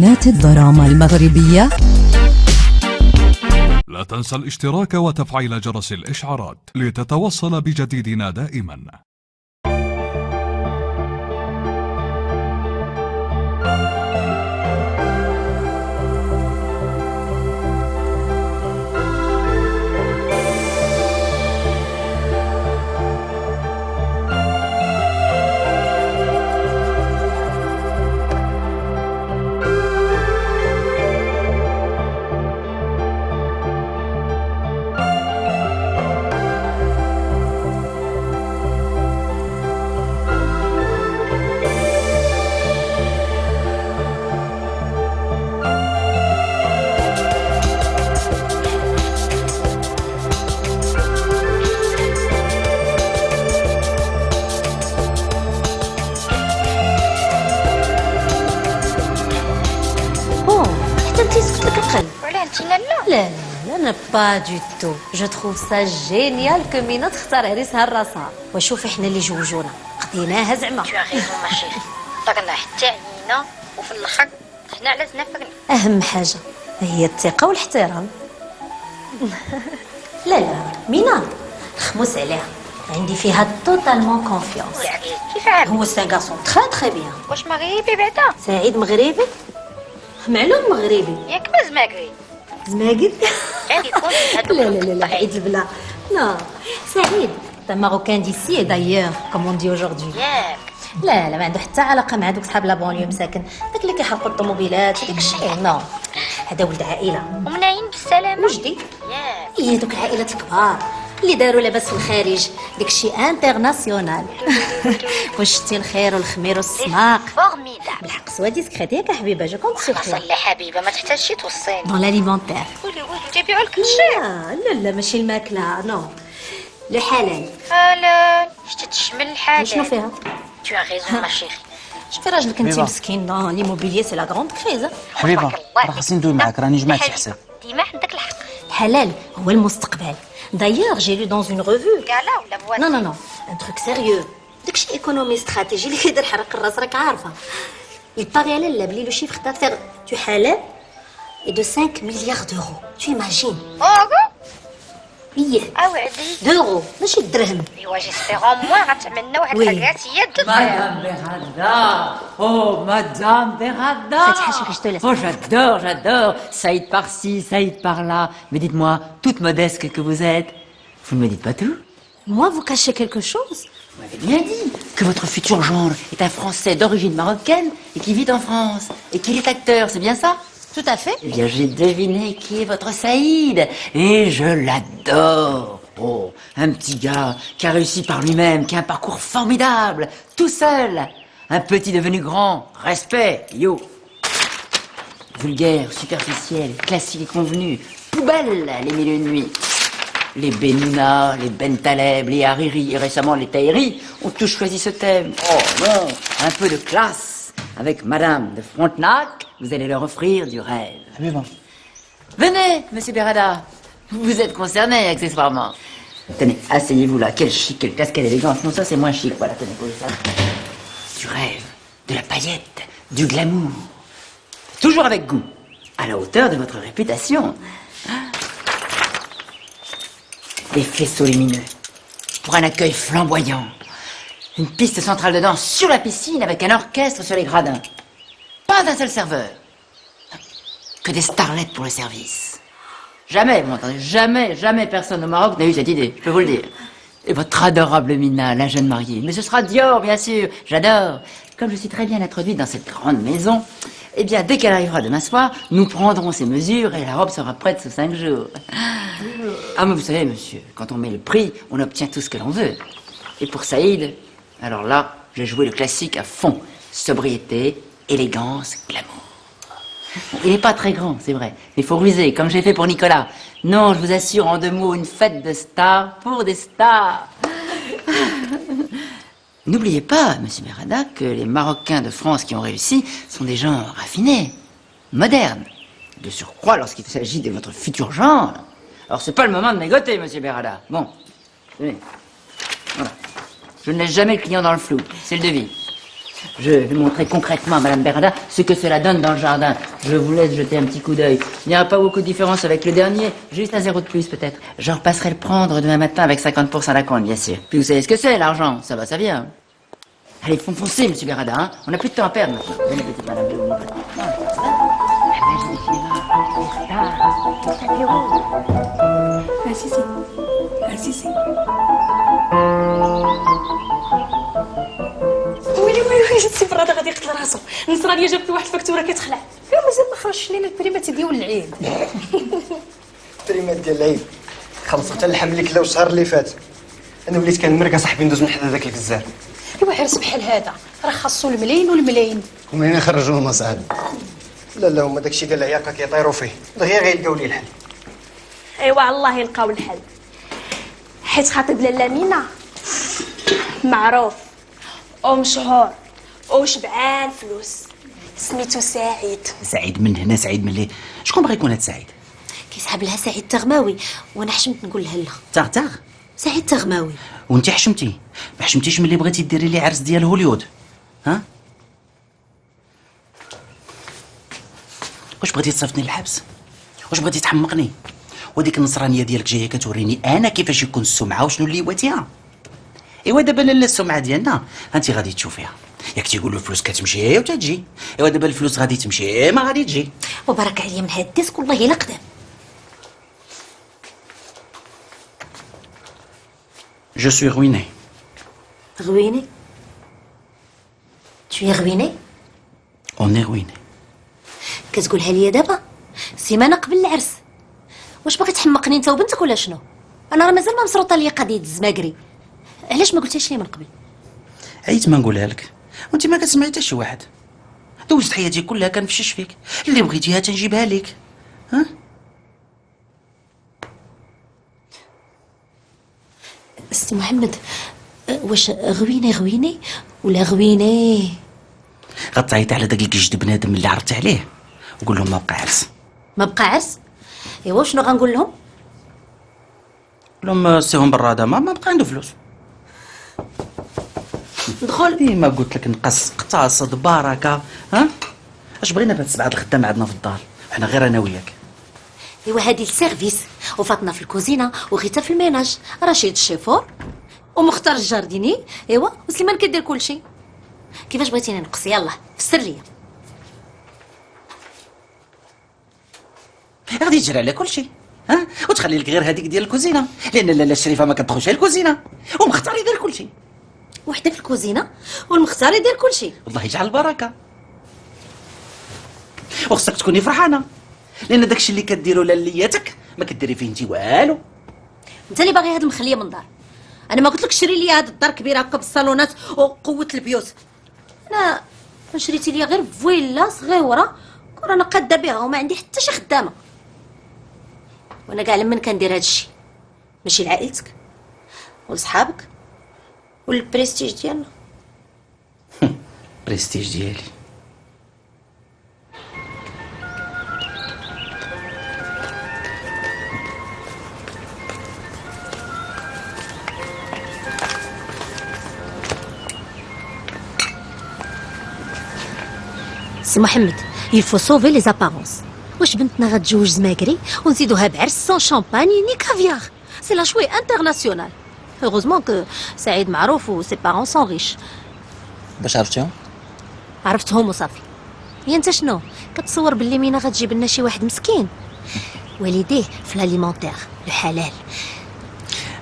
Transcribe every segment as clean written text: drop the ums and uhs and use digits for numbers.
قناة الدراما المغربية. لا تنسى الاشتراك وتفعيل جرس الإشعارات لتتوصل بجديدنا دائما. لا انا با دو تو جو تروف سا جينيال كو مينا تختار عريسها لراسها. وشوف احنا اللي جوجونا قضيناها زعما. تو غير ماشي طقنا حتى عينينا وفي الاخر حنا على تنافقنا. اهم حاجه هي الثقه والاحترام. لا مينا خمس عليها، عندي فيها توتالمون كونفيونس. والعريس كيف عارف؟ هو سان غارسون تري بيان. واش مغربي بعدا؟ سعيد مغربي؟ معلوم مغربي ياك ما زماكري زماقد. غادي يكون هادوك لا عيد البلا. لا سعيد تا ماروكان ديسي دايور كوم دي اجوردي. ياك لا ما عنده حتى علاقه مع دوك صحاب لابونيو مساكن، داك اللي كيحرقوا الطوموبيلات وداك الشيء. نو هذا ولد عائله ومناين بالسلامه. وجدي ياك هي دوك العائلات الكبار اللي داروا لاباس في الخارج، داك الشيء انترناسيونال. واش شتي الخير والخمير والسماق فورميدابل. بالحق سوا ديسكريت ياك حبيبه. جو كونت سور صلي حبيبه ما تحتاجش توصيني. دون لاليمونتير. قولي تبيعوا لك الشيء. لا ماشي الماكله، نو لو حلال. حلال شتي تشمل الحلال. شنو فيها؟ تو غيزون ما شيخي. شوفي راجلك انت مسكين، دون ليموبيليي سي لا غروند كريز. حبيبه راه خاصني ندوي معاك، راني جمعت الحساب. ديما عندك الحق. الحلال هو المستقبل. دايوغ جي لو دون اون ريفو كالا ولا بوات. نو ان تروك سيريو. داكشي ايكونومي استراتيجي اللي كيدير حرق الراس، راك عارفه. يباري على لا بلي لو شيفر دافير تو حلال اي دو 5 مليار دورو. تو ايماجين. اوغو ايه اوعدي دورو ماشي الدرهم. ايوا جيسبيغون موان غتعملنا واحد وي. الحاجات هي Madame Berada, oh Madame Berada. Faites hache que je te laisse. Oh j'adore. Saïd par-ci, Saïd par-là. Mais dites-moi, toute modeste que vous êtes, vous ne me dites pas tout? Moi, vous cachez quelque chose? Vous m'avez bien dit que votre futur gendre est un Français d'origine marocaine et qui vit en France et qu'il est acteur, c'est bien ça? Tout à fait. Eh bien, j'ai deviné qui est votre Saïd et je l'adore. Oh, un petit gars qui a réussi par lui-même, qui a un parcours formidable, tout seul. Un petit devenu grand, respect, yo. Vulgaire, superficiel, classique et convenu, poubelle les milieux de nuit. Les Benouna, les Ben Taleb, les Hariri et récemment les Tahiri ont tous choisi ce thème. Oh non, un peu de classe. Avec Madame de Frontenac, vous allez leur offrir du rêve. حبيبه Venez, Monsieur Berada. Vous êtes concerné, accessoirement. Tenez, asseyez-vous là. Quel chic, quelle classe, quelle élégance. Non, ça, c'est moins chic. Voilà, tenez, posez ça. Du rêve, de la paillette, du glamour. Toujours avec goût. À la hauteur de votre réputation. Des faisceaux lumineux. Pour un accueil flamboyant. Une piste centrale de danse sur la piscine avec un orchestre sur les gradins. Pas d'un seul serveur. Que des starlettes pour le service. Jamais, vous m'entendez, jamais personne au Maroc n'a eu cette idée, je peux vous le dire. Et votre adorable Mina, la jeune mariée. Mais ce sera Dior, bien sûr, j'adore. Comme je suis très bien introduite dans cette grande maison, eh bien, dès qu'elle arrivera demain soir, nous prendrons ses mesures et la robe sera prête sous 5 jours. Ah, mais vous savez, monsieur, quand on met le prix, on obtient tout ce que l'on veut. Et pour Saïd, alors là, j'ai joué le classique à fond. Sobriété, élégance, glamour. Il n'est pas très grand, c'est vrai. Il faut ruser, comme j'ai fait pour Nicolas. Non, je vous assure, en 2 mots, une fête de stars pour des stars. N'oubliez pas, Monsieur Berada, que les Marocains de France qui ont réussi sont des gens raffinés, modernes. De surcroît, lorsqu'il s'agit de votre futur genre. Alors, c'est pas le moment de mégoter, Monsieur Berada. Bon, tenez. Voilà. Je ne laisse jamais le client dans le flou. C'est le devis. Je vais montrer concrètement à Madame Bernada ce que cela donne dans le jardin. Je vous laisse jeter un petit coup d'œil. Il n'y aura pas beaucoup de différence avec le dernier, juste un 0 de plus peut-être. Je repasserai le prendre demain matin avec 50% à la compte, bien sûr. Puis vous savez ce que c'est, l'argent, ça va, ça vient. Allez, foncez, Monsieur Bernada, hein. On n'a plus de temps à perdre maintenant. Venez, petite Madame, je vous montre. Non, ça va. ويلي جات برا غادي يقتل راسو. النصرانيه جابت له واحد الفاكتوره كتخلع فيها مازال ما خرجش لينا البريمات ديال العيد. البريمات ديال العيد خلصوا حتى اللحم اللي كلاو الشهر اللي فات. انا وليت كنمرق اصاحبي ندوز من حدا داك الكزار. ايوا عرس بحال هذا راه خاصو الملايين والملايين. ومنين يخرجوا لهم اصاحبي؟ لا هما داكشي ديال العياقه كيطيروا فيه دغيا غيلقاو لي الحل. ايوا على الله يلقاو الحل، حيت خاطب لاله مينا معروف ومشهور وشبعان فلوس، سميتو سعيد. سعيد من هنا سعيد من ليه؟ شكون باغي يكون هاد سعيد؟ كيسحب لها سعيد تغماوي وانا حشمت نقول لها لا. تاغ سعيد تغماوي. وانت حشمتي ما حشمتيش ملي بغيتي ديري لي عرس ديال هوليود؟ ها؟ واش بغيتي تصيفطني للحبس؟ واش بغيتي تحمقني؟ وديك النصرانيه ديالك جايه كتوريني انا كيفاش يكون السمعه وشنو اللي واتيها. ايوا دابا لاله السمعه ديالنا انت غادي تشوفيها، ياك تيقولوا الفلوس كتمشي وتجي، ايوا دابا الفلوس غادي تمشي ما غادي تجي. وبارك عليا من هاد الديسك والله الا قدام. Je suis ruiné. Ruiné? Tu es ruiné? On est ruiné. كتقولها ليا دابا سيمانه قبل العرس. واش باغي تحمقني انت وبنتك ولا شنو؟ انا راه مازال ما مسروطه ليا قضيه الزماكري. علاش ما قلتيش لي من قبل؟ عييت ما نقولها لك وانت ما كتسمعي حتى شي واحد. دوزت حياتي كلها كنفشش فيك، اللي بغيتيها تنجيبها لك. ها؟ سي محمد واش غويني ولا غويني؟ غتعيط على داك الكجد بنادم اللي عرضت عليه وقول لهم ما بقى عرس. ما بقى عرس؟ ايوا شنو غنقول لهم؟ قول لهم سيهم براده ما بقى عنده فلوس. ندخل؟ ديما قلت لك نقص اقتصد بركه. ها؟ اش بغينا بهاد 7 الخدام عندنا في الدار، حنا غير انا وياك. ايوا هادي السيرفيس، وفاطمه في الكوزينه وغيتا في الميناج، رشيد الشيفور ومختار الجارديني، ايوا وسليمان كيدير كلشي. كيفاش بغيتيني نقص؟ يلا فسر ليا. غادي تجري على كلشي، ها؟ وتخلي لك غير هذيك ديال الكوزينه، لان لاله الشريفه ما كتدخلش الكوزينه، ومختار يدير كلشي. وحده في الكوزينه والمختار يدير كلشي. والله يجعل البركه. وخصك تكوني فرحانه، لان داكشي اللي كديرو لالياتك ما كديري فيه انت والو. انت اللي باغي هاد المخليه من الدار. انا ما قلتلكش شري لي هاد الدار كبيره هكا بالصالونات وقوه البيوت. انا شريتي لي غير فويلا صغيره رانا قاده بها وما عندي حتى شي خدامه. وانا كاع لمن كندير هاد الشيء ماشي لعائلتك ولصحابك والبريستيج ديالنا. بريستيج ديالي. سي محمد il faut sauver les apparences. واش بنتنا غتجوج زماكري ونزيدوها بعرس سون شامباني ني كافيار؟ سي لا شوي انترناسيونال. هوغوزمون كو سعيد معروف و سي بارون سون ريش. باش عرفتيهم؟ عرفتهم وصافي. يا انت شنو كتصور باللي مينا غتجيب لنا شي واحد مسكين؟ والديه في الاليمونتير لو حلال.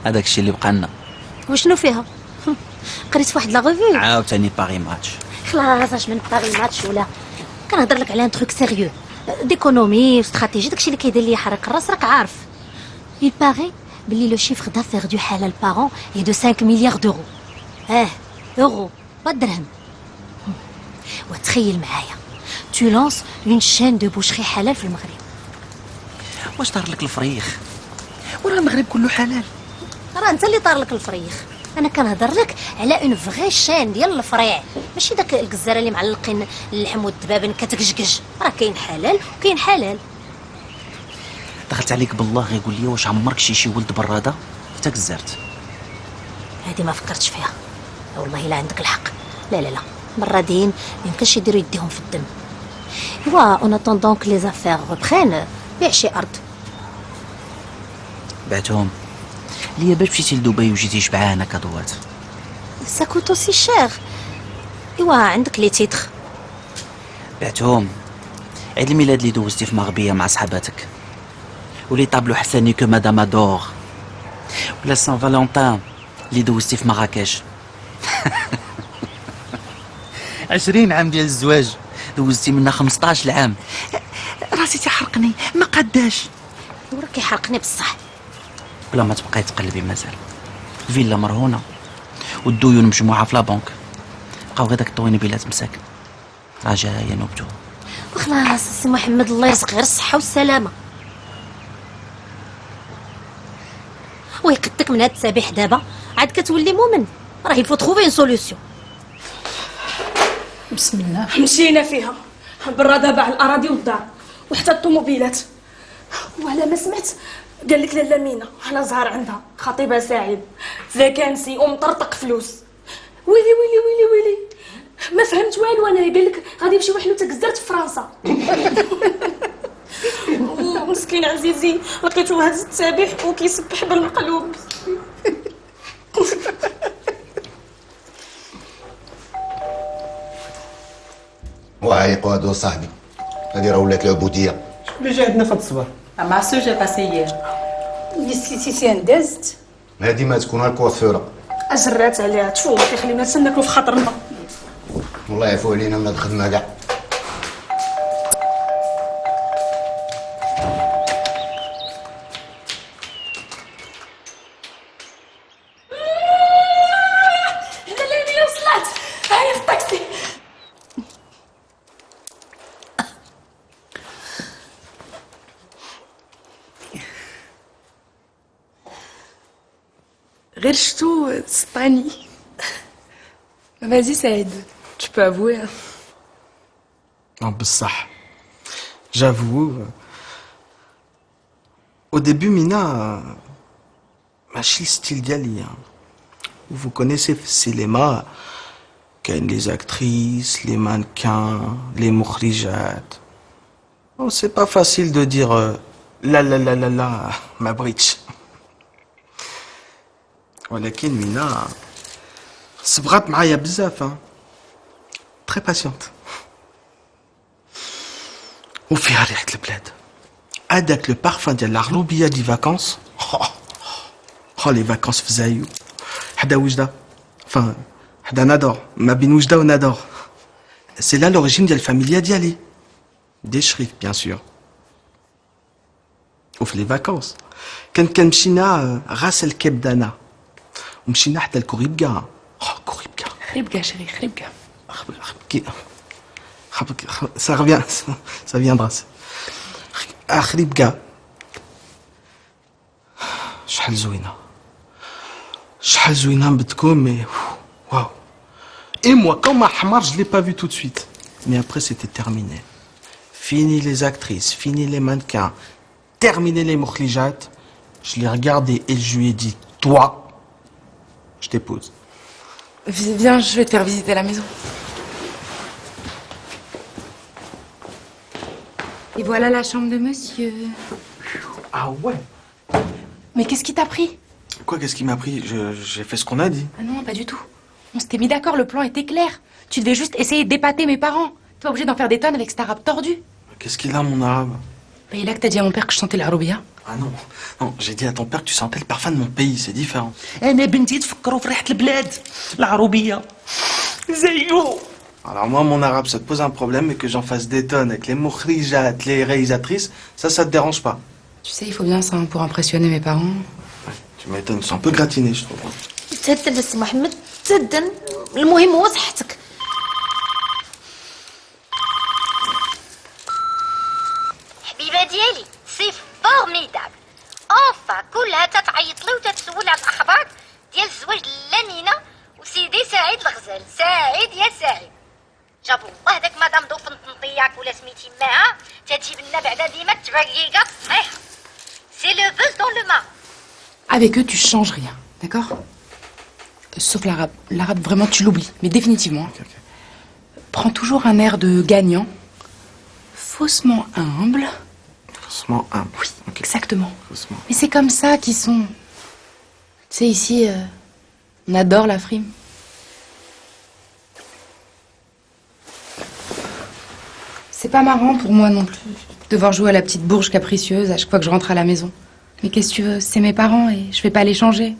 هذاك الشيء اللي بقى لنا. وشنو فيها؟ قريت في واحد لا ريفي. عاوتاني باغي ماتش. خلاص اش من باغي ماتش ولا كنهضر لك على ان تروك سيريو ديكونومي واستراتيجي، داكشي اللي كيدير لي يحرق الراس راك عارف. il paraît بلي لو شيفر دافير دو حلال بارون اي دو 5 مليار دورو. اورو با درهم. وتخيل معايا tu lances une chaîne de boucherie حلال في المغرب. واش طار لك الفريخ؟ وراه المغرب كله حلال. راه انت اللي طار لك الفريخ، انا كنهضر لك على اون فغي شين ديال الفريع، ماشي داك الجزاره اللي معلقين اللحم والدبابن كتكجكج. راه كاين حلال وكاين حلال. دخلت عليك بالله غير قول لي واش عمرك شي ولد براده حتى كزرت؟ هادي ما فكرتش فيها والله. لا عندك الحق. لا مرادين ما يمكنش يديروا يديهم في الدم. ايوا اون اتوندون كو لي زافير ريبرين بيع شي ارض. بعتهم ليا باش مشيتي لدبي وجيتي شبعانه كادوات. سا كوت اوسي شير. ايوا عندك لي تيتر. بعتهم عيد الميلاد اللي دوزتي في مغربيه مع صحاباتك، ولي طابلو حساني كو مدام ادور، ولا سان فالونتان اللي دوزتي في مراكش. 20 عام ديال الزواج دوزتي منا 15 عام. راسي تيحرقني ما قداش. وراه كيحرقني بصح. بلا ما تبقاي تقلبي مازال. الفيلا مرهونه والديون مجموعه في لابونك، بقاو غير داك الطوينبيلات مساكن. راه جايه نوبتو. وخلاص سي محمد الله يرزق غير الصحه والسلامه. ويقدك من هاد التسابيح دابا عاد كتولي مؤمن. راه يفو تخوفي اون سوليوشن. بسم الله مشينا فيها برا دابا على الاراضي والدار وحتى الطوموبيلات. وعلى ما سمعت قال لك لاله مينا على زهر عندها خطيبها سعيد فاكانسي ومطرطق فلوس. ويلي ويلي ويلي ويلي ما فهمت والو انا. قال لك غادي يمشي واحد تكزرت في فرنسا. مسكين عزيزي لقيتو هاز التسابيح وكيسبح بالمقلوب. وعايق هادو صاحبي، هادي راه ولات العبوديه. اللي جا عندنا في هاد الصباح Marceau, j'ai passé hier. سي ندازت هادي ما تكون الكوافوره. اجرات عليها تفوق كيخلينا نتسناكلو في خاطرنا. والله يعفو علينا من هاد الخدمه كاع. لا مينا وصلت هاي في الطاكسي. غير شتو سباني. Vas-y Saïd, tu peux avouer. Non, بصح j'avoue au début Mina ماشي الستيل ديالي. Vous connaissez في السينما كاين les actrices, les mannequins, les مخرجات. Oh, c'est pas facile de dire لا لا لا لا لا ما بغيتش. ولكن مينا صبغات معايا بزاف. تري باسيونت وفيها ريحة البلاد. هذاك لو بارفان ديال العروبية دي فاكونس. لي فاكونس في زايو حدا وجدة، فان حدا نادور، ما بين وجدة ونادور. سي لا لوريجين ديال الفاميليا ديالي دي شريف بيان سور. وفي لي فاكونس كنمشينا غاس الكبدانة ومشينا حتى الكوريبكا. كوريبكا خريبكا شري خريبكا. Ça revient, ça viendra. خريبكا شحال زوينة، شحال زوينة بتكون مي واو. Et moi, quand ma hamar, je l'ai pas vu tout de suite. Mais après, c'était terminé. Fini les actrices, fini les mannequins, terminé les mokhlijat. Je l'ai regardé et je lui ai dit, toi, je t'épouse. Viens, je vais te faire visiter la maison. Et voilà la chambre de monsieur. Ah ouais. Mais qu'est-ce qui t'a pris? Quoi, qu'est-ce qui m'a pris? J'ai fait ce qu'on a dit. Ah non, pas du tout. On s'était mis d'accord, le plan était clair. Tu devais juste essayer d'épater mes parents. T'es pas obligé d'en faire des tonnes avec cet arabe tordu. Qu'est-ce qu'il a, mon arabe? Bah, il a que t'as dit à mon père que je sentais l'arabia. Ah non, non, j'ai dit à ton père que tu sentais le parfum de mon pays, c'est différent. انا بنتي تفكروا في ريحه البلاد العروبيه زيو. Alors moi, mon arabe, ça te pose un problème, mais que j'en fasse des tonnes avec les mokhrijat, les réalisatrices, ça te dérange pas. Tu sais, il faut bien ça hein, pour impressionner mes parents. Ouais, tu m'étonnes, ils sont un peu gratinés, je trouve. تهدن السي محمد تهدن. المهم هو صحتك. حبيبه ديالي سي فورميدابل. اوفا كلها تتعيط لي وتتسول على الاخبار ديال الزواج لمينا وسيدي سعيد الغزال. سعيد يا سعيد جابوا الله داك مدام دوفن طنطياك ولا سميتي معها تجيب لنا بعدا ديما التبريقه صحيحه. سي لو بوز دون لو مار. Avec eux, tu changes rien, d'accord? Sauf l'arabe. L'arabe, vraiment, tu l'oublies, mais définitivement. Ok. prends toujours un air de gagnant, faussement humble. Faussement humble. Oui, Ok. exactement. Faussement. Mais c'est comme ça qu'ils sont. Tu sais, ici, on adore la frime. C'est pas marrant pour moi non plus, devoir jouer à la petite bourge capricieuse à chaque fois que je rentre à la maison. Mais qu'est-ce que tu veux, c'est mes parents et je vais pas les changer.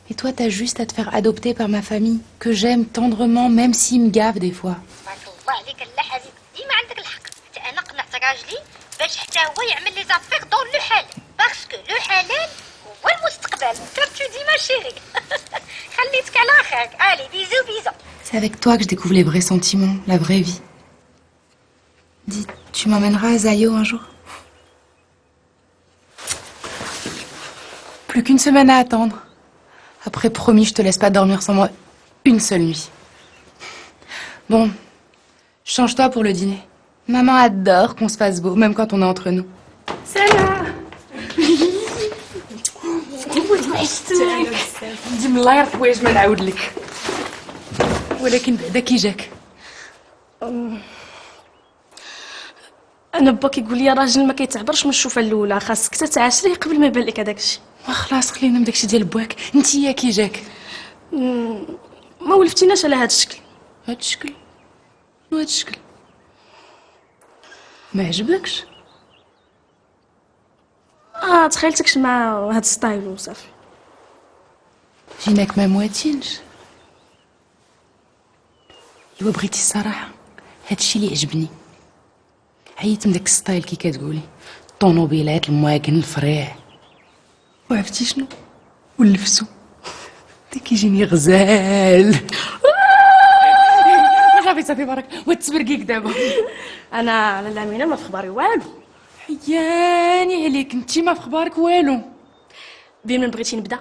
Et toi, t'as juste à te faire adopter par ma famille, que j'aime tendrement, même s'ils me gavent des fois. تبارك الله عليك اللاح هذيك ديما عندك الحق. حتى انا قنعت راجلي باش حتى هو يعمل لي زافير دون لو حلال باسكو لو حلال هو المستقبل. كم tu dis ma chérie. خليتك على خيرك. allez bisous bisous. C'est avec toi que je découvre les vrais sentiments, la vraie vie. Dis, tu m'emmèneras à Zayo un jour? Plus qu'une semaine à attendre. Après, promis, je te laisse pas dormir sans moi une seule nuit. Bon, change-toi pour le dîner. Maman adore qu'on se fasse beau, même quand on est entre nous. سلام. دي من الله يعرف واش ما نعاود لك. ولكن بعدا كي جاك. انا با كيقول لي راجل ما كيتعبرش من الشوفه الاولى، خاصك تتعاشريه قبل ما يبان لك هذاك الشيء. خلاص خلينا من داكشي ديال بواك. انتيا كي جاك؟ ما ولفتيناش على هذا الشكل. هاد الشكل؟ شنو هاد الشكل؟ ما عجبكش؟ تخيلتكش مع هاد الستايل وصافي. جيناك ما مواتينش. ايوا بغيتي الصراحه هادشي اللي عجبني. عييت من داك الستايل كي كتقولي، الطوموبيلات المواكن الفريع. وعرفتي شنو؟ ولفسو دي كيجيني غزال. صافي بارك وتسبرقيك دابا. انا على الامينه ما في خباري والو. حياني عليك انتي ما في خبارك والو. بمن بغيتي نبدا؟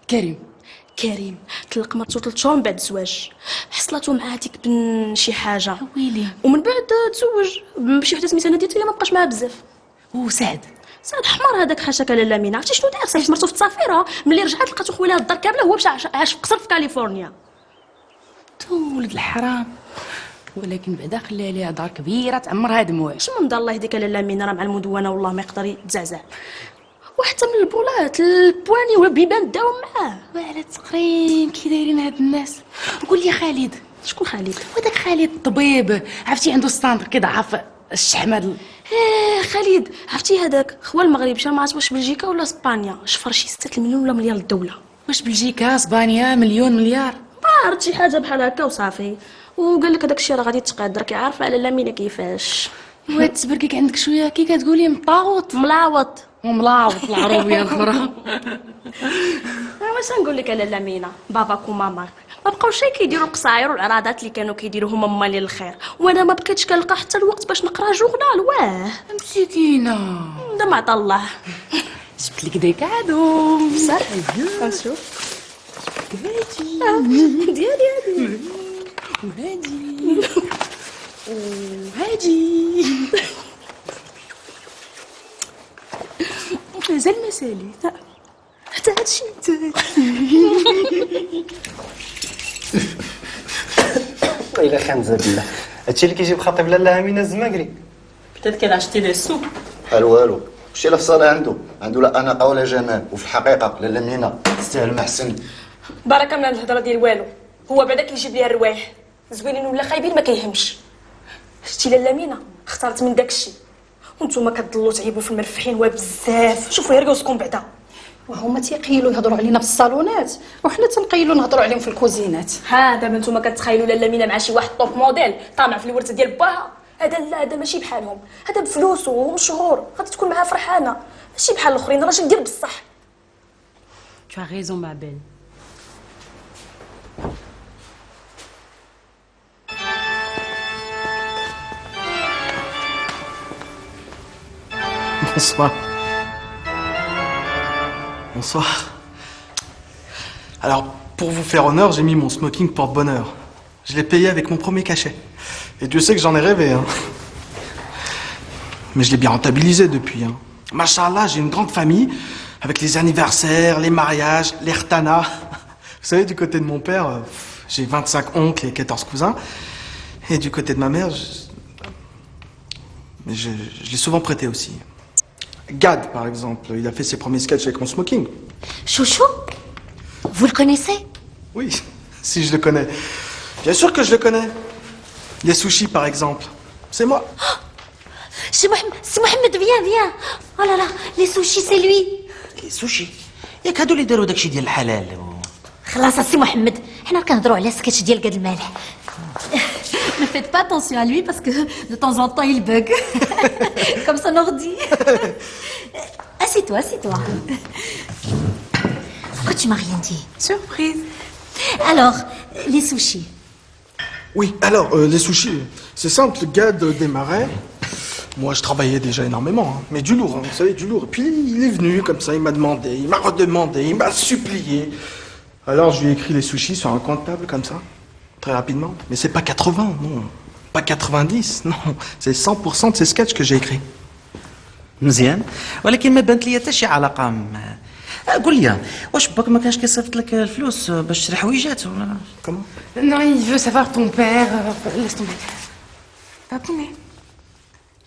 كريم طلق مرتو 3 شهور من بعد الزواج، حصلاتو مع هذيك بن شي حاجه ويلي ومن بعد تزوج بشي وحده سميتها ناديه اللي ما بقاش معاها بزاف. وسعد حمار هذاك حاشاك لاله لامينه. عرفتي شنو داير؟ صافي مرتو في التصافيره، ملي رجعت لقاتو خويلها الدار كامله هو باش عاش في قصر في كاليفورنيا. ولد الحرام. ولكن بعدا خلى ليها دار كبيره تعمرها دموع. اش من دار الله يهديك لاله لامينه، راه مع المدونه والله ما يقدر يتزعزع. وحتى من البولات البواني والبيبان داو معاه. وعلى تقريم كي دايرين هاد الناس. قول لي خالد. شكون خالد؟ وداك خالد الطبيب، عرفتي عنده ستاندر كيضعف الشحمه. خالد عرفتي هذاك خوا المغرب، شا ما عرفت واش بلجيكا ولا اسبانيا، شفر شي 6 مليون ولا مليار للدوله. واش بلجيكا اسبانيا مليار؟ عرفت شي حاجه بحال هكا وصافي. وقال لك هذاك الشيء راه غادي يتقاد، راكي عارفه على لامينه كيفاش. واد تبركيك عندك شويه كي كتقولي مطاوط ملاوط وملاوط العروبيه الاخرى. واش نقول لك على لامينه، باباك وماماك ما بقاوش كيديروا القصاير والعراضات اللي كانوا كيديروهم هما للخير، وانا ما بقيتش كنلقى حتى الوقت باش نقرا جورنال. واه مسكينه دم عطا الله. جبت لك دي كادو صح. نشوف ديالي هادي وهادي مازال ما سالي حتى هادشي. ويلا خنزه بالله، هادشي اللي كيجيب خطيب لاله امينه الزماكري. بدات كنعشتي ليه السوق بحال والو. شتي لا فصاله عنده لا اناقه ولا جمال، وفي الحقيقه لاله مينا تستاهل ما احسن. بركه من هاد الهضره ديال والو، هو بعدا كيجيب ليا الروايح زوينين ولا خايبين ما كيهمش. شتي لاله مينا اختارت من داكشي، وانتوما كتضلوا تعيبوا في المرفحين وبزاف. شوفوا غير راسكم بعدا. وهما تيقيلوا يهضروا علينا في الصالونات وحنا تنقيلوا نهضروا عليهم في الكوزينات. دابا نتوما كتخيلوا لاله مينا مع شي واحد طوب موديل طامع في الورثه ديال باها. هذا لا، هذا ماشي بحالهم، هذا بفلوسه ومشهور غادي تكون معاه فرحانه، ماشي بحال الاخرين راجل ديال بصح. Tu as raison ma belle. Bonsoir. Bonsoir. Alors, pour vous faire honneur, j'ai mis mon smoking porte-bonheur. Je l'ai payé avec mon premier cachet. Et Dieu sait que j'en ai rêvé, hein. Mais je l'ai bien rentabilisé depuis, hein. Machallah, j'ai une grande famille, avec les anniversaires, les mariages, les rtanas. Vous savez, du côté de mon père, j'ai 25 oncles et 14 cousins. Et du côté de ma mère, je l'ai souvent prêté aussi. Gad, par exemple, il a fait ses premiers sketchs avec mon smoking. Chouchou, vous le connaissez? Oui, si je le connais. Bien sûr que je le connais. Les sushis, par exemple. C'est moi. C'est Mohamed, viens. Oh là là, les sushis, c'est lui. Les sushis ياك هادو اللي داروا داكشي ديال الحلال خلاص السي محمد حنا كنهضروا على سكتش ديال قاد المالح. Ne faites pas attention à lui parce que de temps en temps il bug. Comme son ordi. Assieds-toi. Pourquoi tu m'as rien dit? Surprise. Alors, les sushis. Oui, alors, les sushis, c'est simple, Gad démarrait. Moi, je travaillais déjà énormément, hein, mais du lourd, hein, vous savez, du lourd. Et puis, il est venu comme ça, il m'a demandé, il m'a redemandé, il m'a supplié. Alors, je lui ai écrit les sushis sur un comptable comme ça, très rapidement. Mais c'est pas 80, non. Pas 90, non. C'est 100% de ces sketchs que j'ai écrits. مزيان ولكن ما بانت لي حتى شي علاقه قول لي واش باك ما كانش كيصيفط لك الفلوس باش تشري حويجات ولا كومون Non, il veut savoir ton père. Laisse tomber. Papounet.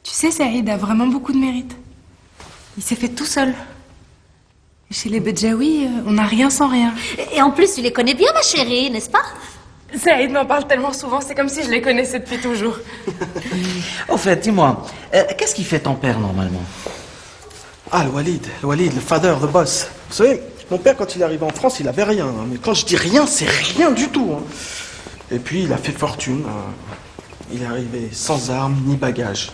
Tu sais, Saïd a vraiment beaucoup de mérite. Il s'est fait tout seul. Et chez les Bedjaoui, on n'a rien sans rien. Et en plus, tu les connais bien, ma chérie, n'est-ce pas? Saïd m'en parle tellement souvent, c'est comme si je les connaissais depuis toujours. Au fait, dis-moi, qu'est-ce qu'il fait ton père normalement? Ah, le Walid, le father, the boss. Vous savez, mon père, quand il est arrivé en France, il avait rien. Hein, mais quand je dis rien, c'est rien du tout. Hein. Et puis, il a fait fortune. Il est arrivé sans armes ni bagages.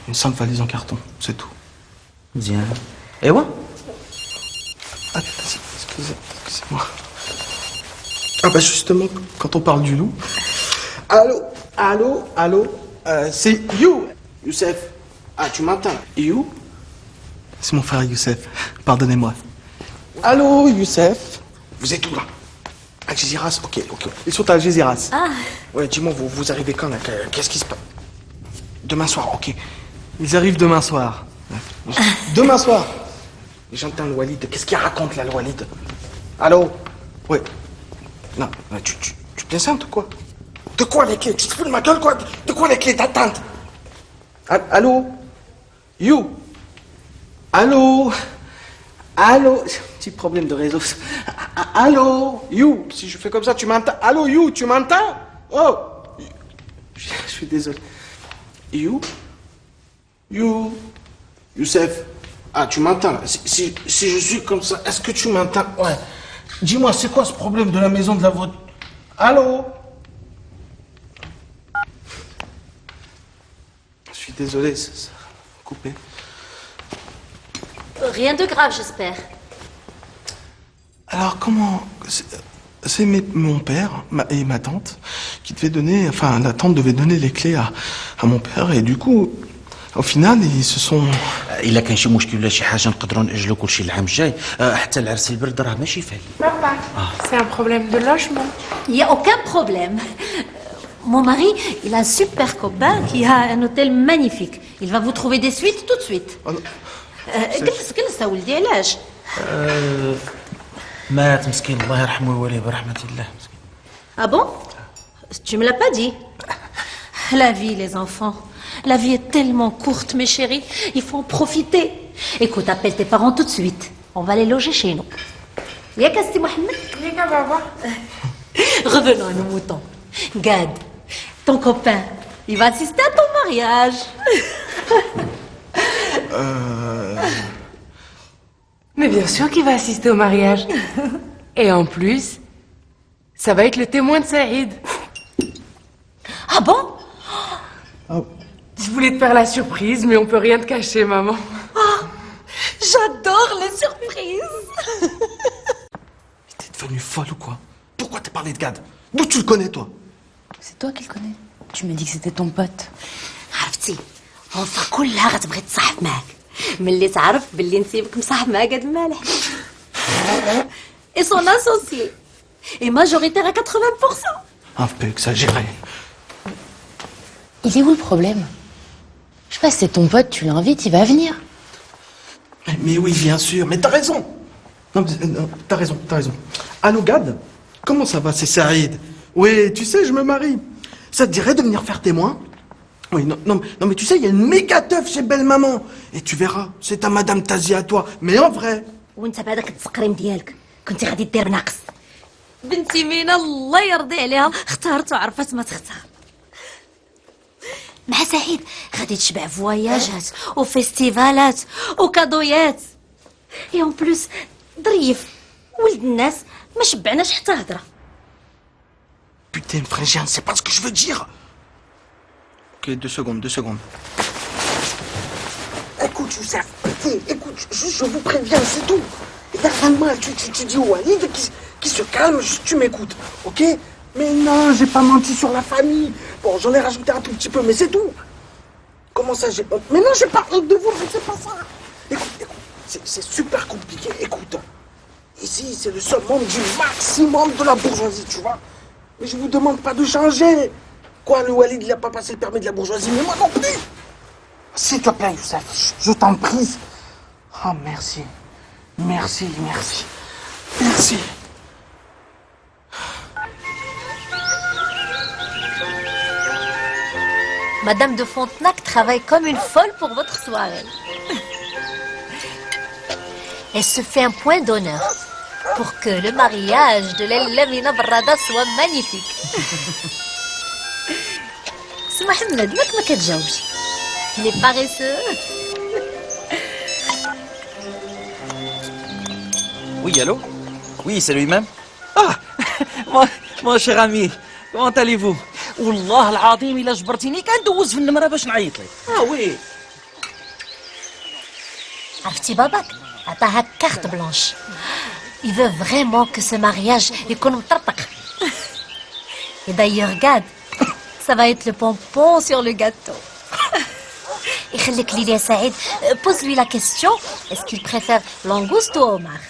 Une simple valise en carton, c'est tout. Bien. Et ouais? Excusez-moi. Ah bah justement, quand on parle du loup... Allô, c'est You, Youssef. Ah, tu m'entends? You? C'est mon frère Youssef, pardonnez-moi. Allô, Youssef? Vous êtes où là? Al Jazeera, ok. Ils sont à Al Jazeera. Ah. Ouais, dis-moi, vous arrivez quand là? Qu'est-ce qui se passe? Demain soir, ok. Ils arrivent demain soir. Demain soir. J'entends le Walid. Qu'est-ce qu'il raconte là, le Walid? Allô? Ouais. Non, tu plaisantes ou quoi? De quoi les clés? Tu te fous de ma gueule quoi? De quoi les clés d'attente? Allô? You? Allô? Petit problème de réseau. Allô? You? Si je fais comme ça, tu m'entends? Allô, You? Tu m'entends? Oh! Je suis désolé. You? Youssef? Ah, tu m'entends là? Si je suis comme ça, est-ce que tu m'entends? Ouais. Dis-moi, c'est quoi ce problème de la maison de la vôtre? Allô? Je suis désolé, ça a coupé. Rien de grave, j'espère. Alors, comment... C'est mon père et ma tante qui devaient donner... Enfin, la tante devait donner les clés à mon père et du coup... Au final, ils se sont... إلا كان شي مشكل ولا شي حاجة نقدروا نأجلوا كل شيء العام الجاي حتى العرس البرد راه ماشي فايق. Papa, c'est un problème de logement. Il n'y a aucun problème. Mon mari, il a un super copain qui a un hôtel magnifique. Il va vous trouver des suites tout de suite. Oh non. جلس ولدي علاش؟ مات مسكين الله يرحمه ويوليه برحمة الله. Ah bon? Tu me l'as pas dit? La vie, les enfants. La vie est tellement courte, mes chéris. Il faut en profiter. Écoute, appelle tes parents tout de suite. On va les loger chez nous. Y'a Kasti Mohamed? Viens, papa. Revenons à nos moutons. Gad, ton copain, il va assister à ton mariage. Mais bien sûr qu'il va assister au mariage. Et en plus, ça va être le témoin de Saïd. Ah bon? Je voulais te faire la surprise, mais on peut rien te cacher, maman. Oh, j'adore les surprises. T'es devenue folle ou quoi? Pourquoi t'as parlé de Gad? D'où tu le connais, toi? C'est toi qui le connais. Tu m'as dit que c'était ton pote. عرفتي الوصفة كلها غتبغي تصاحب معاك ملي تعرف باللي نسيبك مصاحب مع قاد المالح. Et son associé est majoritaire à 80%. Un peu exagéré. Il est où le problème? Je sais pas, c'est ton pote, tu l'invites, il va venir. Mais oui, bien sûr, mais t'as raison. Non, t'as raison. Allô, Gad? Comment ça va, c'est Saïd? Oui, tu sais, je me marie. Ça te dirait de venir faire témoin? Oui, non, mais tu sais, il y a une méga teuf chez Belle Maman. Et tu verras, c'est ta Madame Tazi à toi, mais en vrai. وانت بهذاك التسقريم ديالك كنتي غادي دير ناقص. بنتي مينا الله يرضي عليها اختارت وعرفت ما تختار. مع سعيد غادي تشبع فواياجات وفيستيفالات وكادويات. اي اون بلوس ظريف ولد الناس ما شبعناش حتى هضره. Putain, frangien, c'est pas ce que je veux dire. Ok, 2 secondes. Écoute, Youssef, écoute, je vous préviens, c'est tout. Il n'y a rien de mal, tu dis au Walid qui se calme, tu m'écoutes, ok? Mais non, j'ai pas menti sur la famille. Bon, j'en ai rajouté un tout petit peu, mais c'est tout. Comment ça, j'ai honte? Mais non, j'ai pas honte de vous, c'est pas ça. Écoute, c'est super compliqué, écoute. Ici, c'est le summum du maximum de la bourgeoisie, tu vois? Mais je vous demande pas de changer. Quoi, le Walid, il a pas passé le permis de la bourgeoisie, mais moi non plus. S'il te plaît, Youssef, je t'en prie. Oh, merci. Merci. Madame de Fontenac travaille comme une folle pour votre soirée. Elle se fait un point d'honneur pour que le mariage de Lamina Brada soit magnifique. C'est Mohamed, ما كتجاوبش. Il est paresseux. Oui, allô? Oui, c'est lui-même. Ah, mon cher ami, comment allez-vous? والله العظيم إلا جبرتيني كندوز في النمرة باش نعيط لك. وي. عرفتي باباك عطاها كارت بلانش. Il veut vraiment que ce mariage يكون مطرطق. Et d'ailleurs, regarde, ça va être le pompon sur le gâteau. يخليك لي يا سعيد, pose-lui la question, est-ce qu'il préfère langouste ou homard?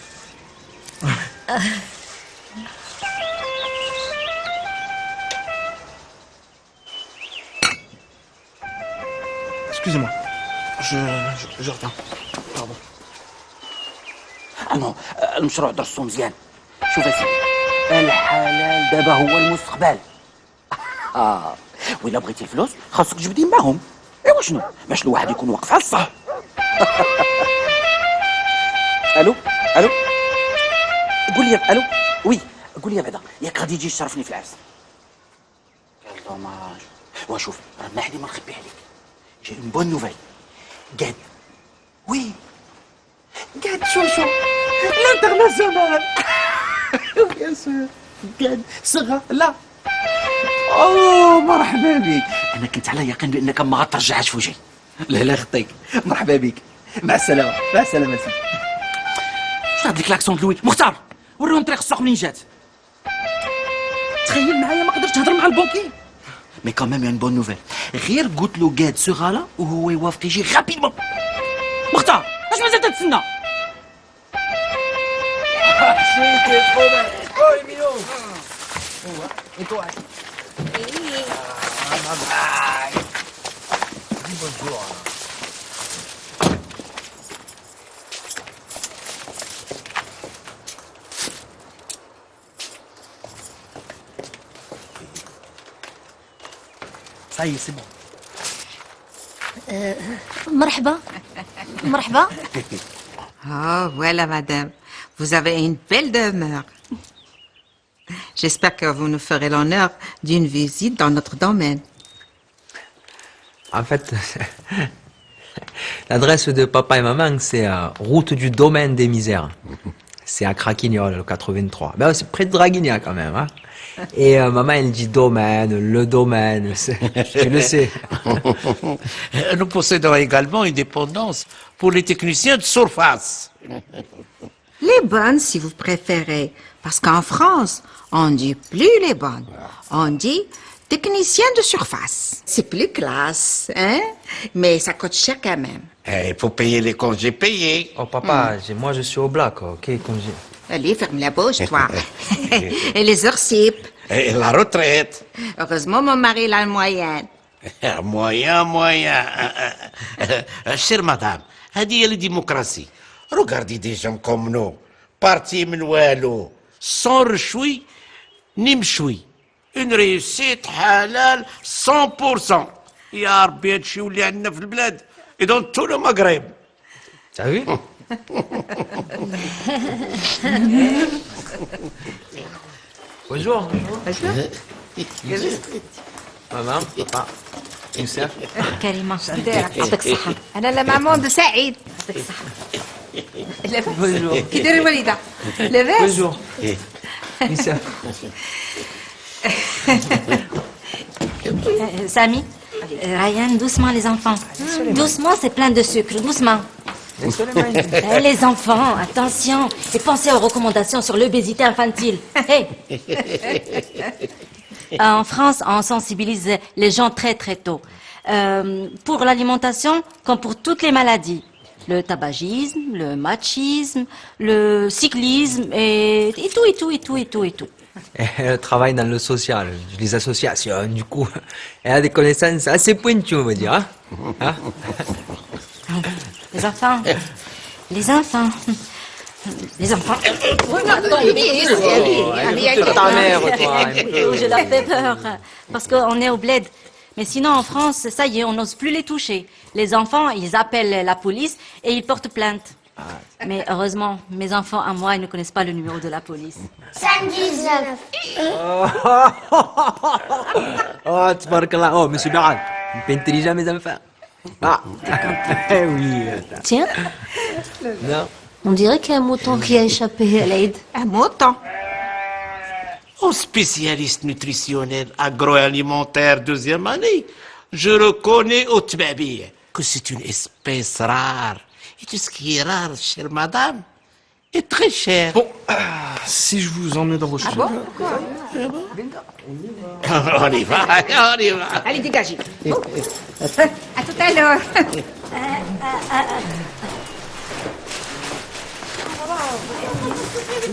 Excusez-moi, je reviens. Pardon. المهم المشروع درسو مزيان. شوف يا سيدي, الحلال دابا هو المستقبل. وإلا بغيتي الفلوس خاصك تجبدي معاهم. ايوا شنو باش الواحد يكون واقف على الصح. الو قول لي الو. وي قول لي بعدا ياك غادي تجي تشرفني في العرس. قال دوماج. وشوف راه ما حدي ما نخبي عليك, جي اون بون نوفيل. قاد وي قاد شوشو الانترناسيونال. بيان سور قاد صغا لا. اوه مرحبا بك. انا كنت على يقين بانك ما غترجعش في وجهي. لا خطيك, مرحبا بك, مع السلامه. مع السلامه سيدي. شنو هاد الكلاكسون لوي مختار؟ وريهم طريق السوق منين جات. تخيل معايا ما قدرتش تهضر مع البنكي. مي كمان يان بون نوفيل, غير قلت له قاد سوغالا وهو يوافق يجي رابيدمون. مختار اش مازال تتسنى؟ حسيتي خويا خويا مينو. انتوا Ça y est, c'est bon. مرحبا. Oh, voilà, madame. Vous avez une belle demeure. J'espère que vous nous ferez l'honneur d'une visite dans notre domaine. En fait, l'adresse de papa et maman, c'est route du domaine des misères. C'est à Craquignol, le 83. Ben, c'est près de Draguignan quand même. Hein. Et maman, elle dit domaine, le domaine, je le sais. Nous possédons également une dépendance pour les techniciens de surface. Les bonnes, si vous préférez. Parce qu'en France, on dit plus les bonnes. On dit technicien de surface. C'est plus classe, hein? Mais ça coûte cher quand même. Il faut payer les congés payés. Oh papa, moi je suis au black, ok, congé. Allez, ferme la bouche, toi. Et les heures CIP. Et la retraite. Heureusement, mon mari a le moyen. moyen. Chère madame, هذه هي la démocratie. Regardez des gens comme nous, partis من والو, sans rechoui ni mchoui. اون ريوسيت حلال 100%. يا ربي هادشي يولي عندنا في البلاد اذا تو لو مغرب. T'as vu? Bonjour. Maman, papa, Youssef. كريمة دايرك يعطيك الصحة. أنا لا مامون دو سعيد. يعطيك الصحة. لاباس. Bonjour. كي داير الوالدة؟ لاباس؟ Bonjour. Youssef. Samy, Ryan, doucement les enfants. Doucement, c'est plein de sucre, doucement. Les enfants, attention, et pensez aux recommandations sur l'obésité infantile. Hey. En France, on sensibilise les gens très très tôt. Pour l'alimentation, comme pour toutes les maladies. Le tabagisme, le machisme, le cyclisme, et tout, et tout, et tout, et tout, et tout. Elle travaille dans le social, les associations, du coup. Elle a des connaissances assez pointues, on va dire. Hein? Hein? Les enfants. Les enfants. Les enfants. Ta mère, toi. Je leur fais peur. Parce qu'on est au bled. Mais sinon, en France, ça y est, on n'ose plus les toucher. Les enfants, ils appellent la police et ils portent plainte. Mais heureusement, mes enfants à moi, ils ne connaissent pas le numéro de la police. 519. Oh, tabarakallah. Oh, monsieur Baral, un peu intelligent, mes enfants. Ah, eh oui. Tiens, Non. on dirait qu'il y a un mouton qui a échappé à l'Aïd. Un mouton. En spécialiste nutritionnel agroalimentaire deuxième année, je reconnais au Tbabi que c'est une espèce rare. Et tout ce qui est rare, chère madame, est très cher. Bon, si je vous emmène dans vos chambres. On y va, on y va. Allez, dégagez. À tout à l'heure.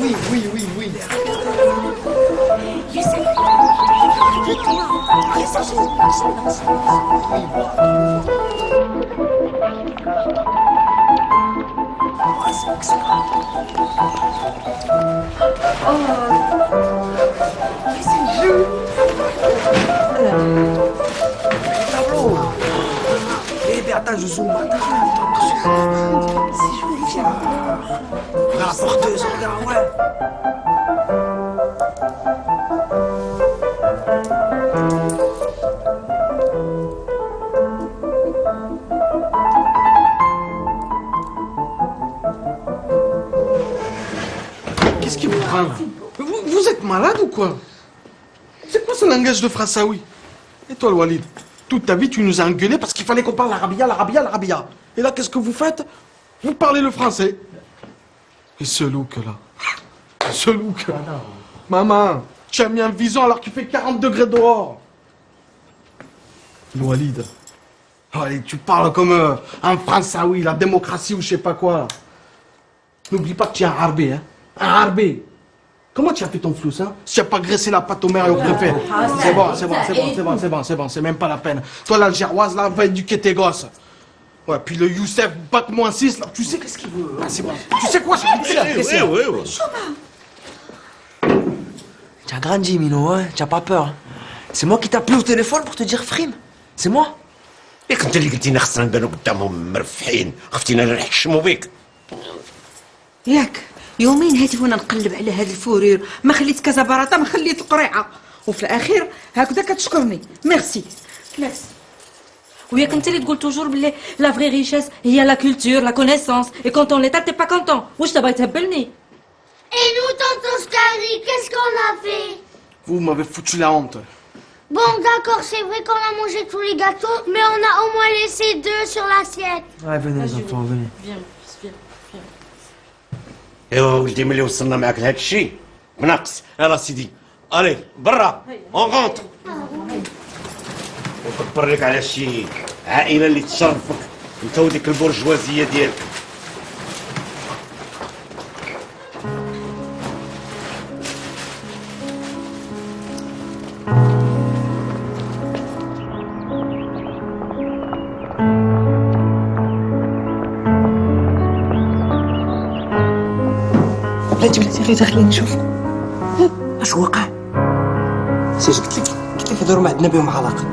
Oui, oui, oui, oui. Eh bien, attends, je zoome. C'est joli, la porteuse, regarde, ouais. Qu'est-ce qui vous prend là vous êtes malade ou quoi? C'est quoi ce langage de Frassaoui? Et toi, le Walid, toute ta vie, tu nous as engueulé parce qu'il fallait qu'on parle l'arabia, l'arabia, l'arabia. Et là, qu'est-ce que vous faites? Vous parlez le français. Et ce look là. Ce look. Maman, tu as mis un vison alors qu'il fait 40 degrés dehors. Le Walid. Allez, tu parles comme un Françaoui, la démocratie ou je sais pas quoi. N'oublie pas que tu es un harbé, hein. Un harbé. Comment tu as fait ton flou, hein? Si tu n'as pas graissé la pâte au maire et au préfet. C'est bon, c'est bon, c'est bon, c'est bon, c'est bon, c'est bon, c'est même pas la peine. Toi, l'Algéroise, là, va éduquer tes gosses. Ouais, puis le Youssef, batte-moi 6, là, tu sais qu'est-ce qu'il veut? Ah, c'est bon. Tu sais quoi, j'ai Oui. Tu as grandi, Mino, hein? Tu n'as pas peur. C'est moi qui t'ai appelé au téléphone pour te dire frime. C'est moi. ياك انت اللي قلتينا خصنا نبانو قدامهم مرفحين، خفتينا نحشموا بك. ياك يومين هاتي وانا نقلب على هذا الفورير، ما خليت كذا براطه، ما خليت القريعه، وفي الاخير هكذا كتشكرني. ميرسي. Classe. وياك انت اللي تقول توجور باللي لا فري ريشيس هي لا كولتور لا كونيسونس اي كونت اون ليتا تي با كونتون. واش تبغي تهبلني؟ Et nous, tonton Scary, qu'est-ce qu'on a fait? Vous m'avez foutu la honte. Bon, d'accord, c'est vrai qu'on a mangé tous les gâteaux, mais on a au moins laissé 2 sur l'assiette. Ouais, venez, les enfants, venez. Viens, viens. ايوا ولدي ملي وصلنا معاك لهذا الشيء بناقص. يلا سيدي، الي برا، اون غونتر. وكبر لك على شي عائله اللي تشرفك انت وديك البرجوازيه ديالك. بلاتي بلاتي غير داخلين نشوف اش وقع. سير قلت لك هضروا ما عندنا بهم علاقه.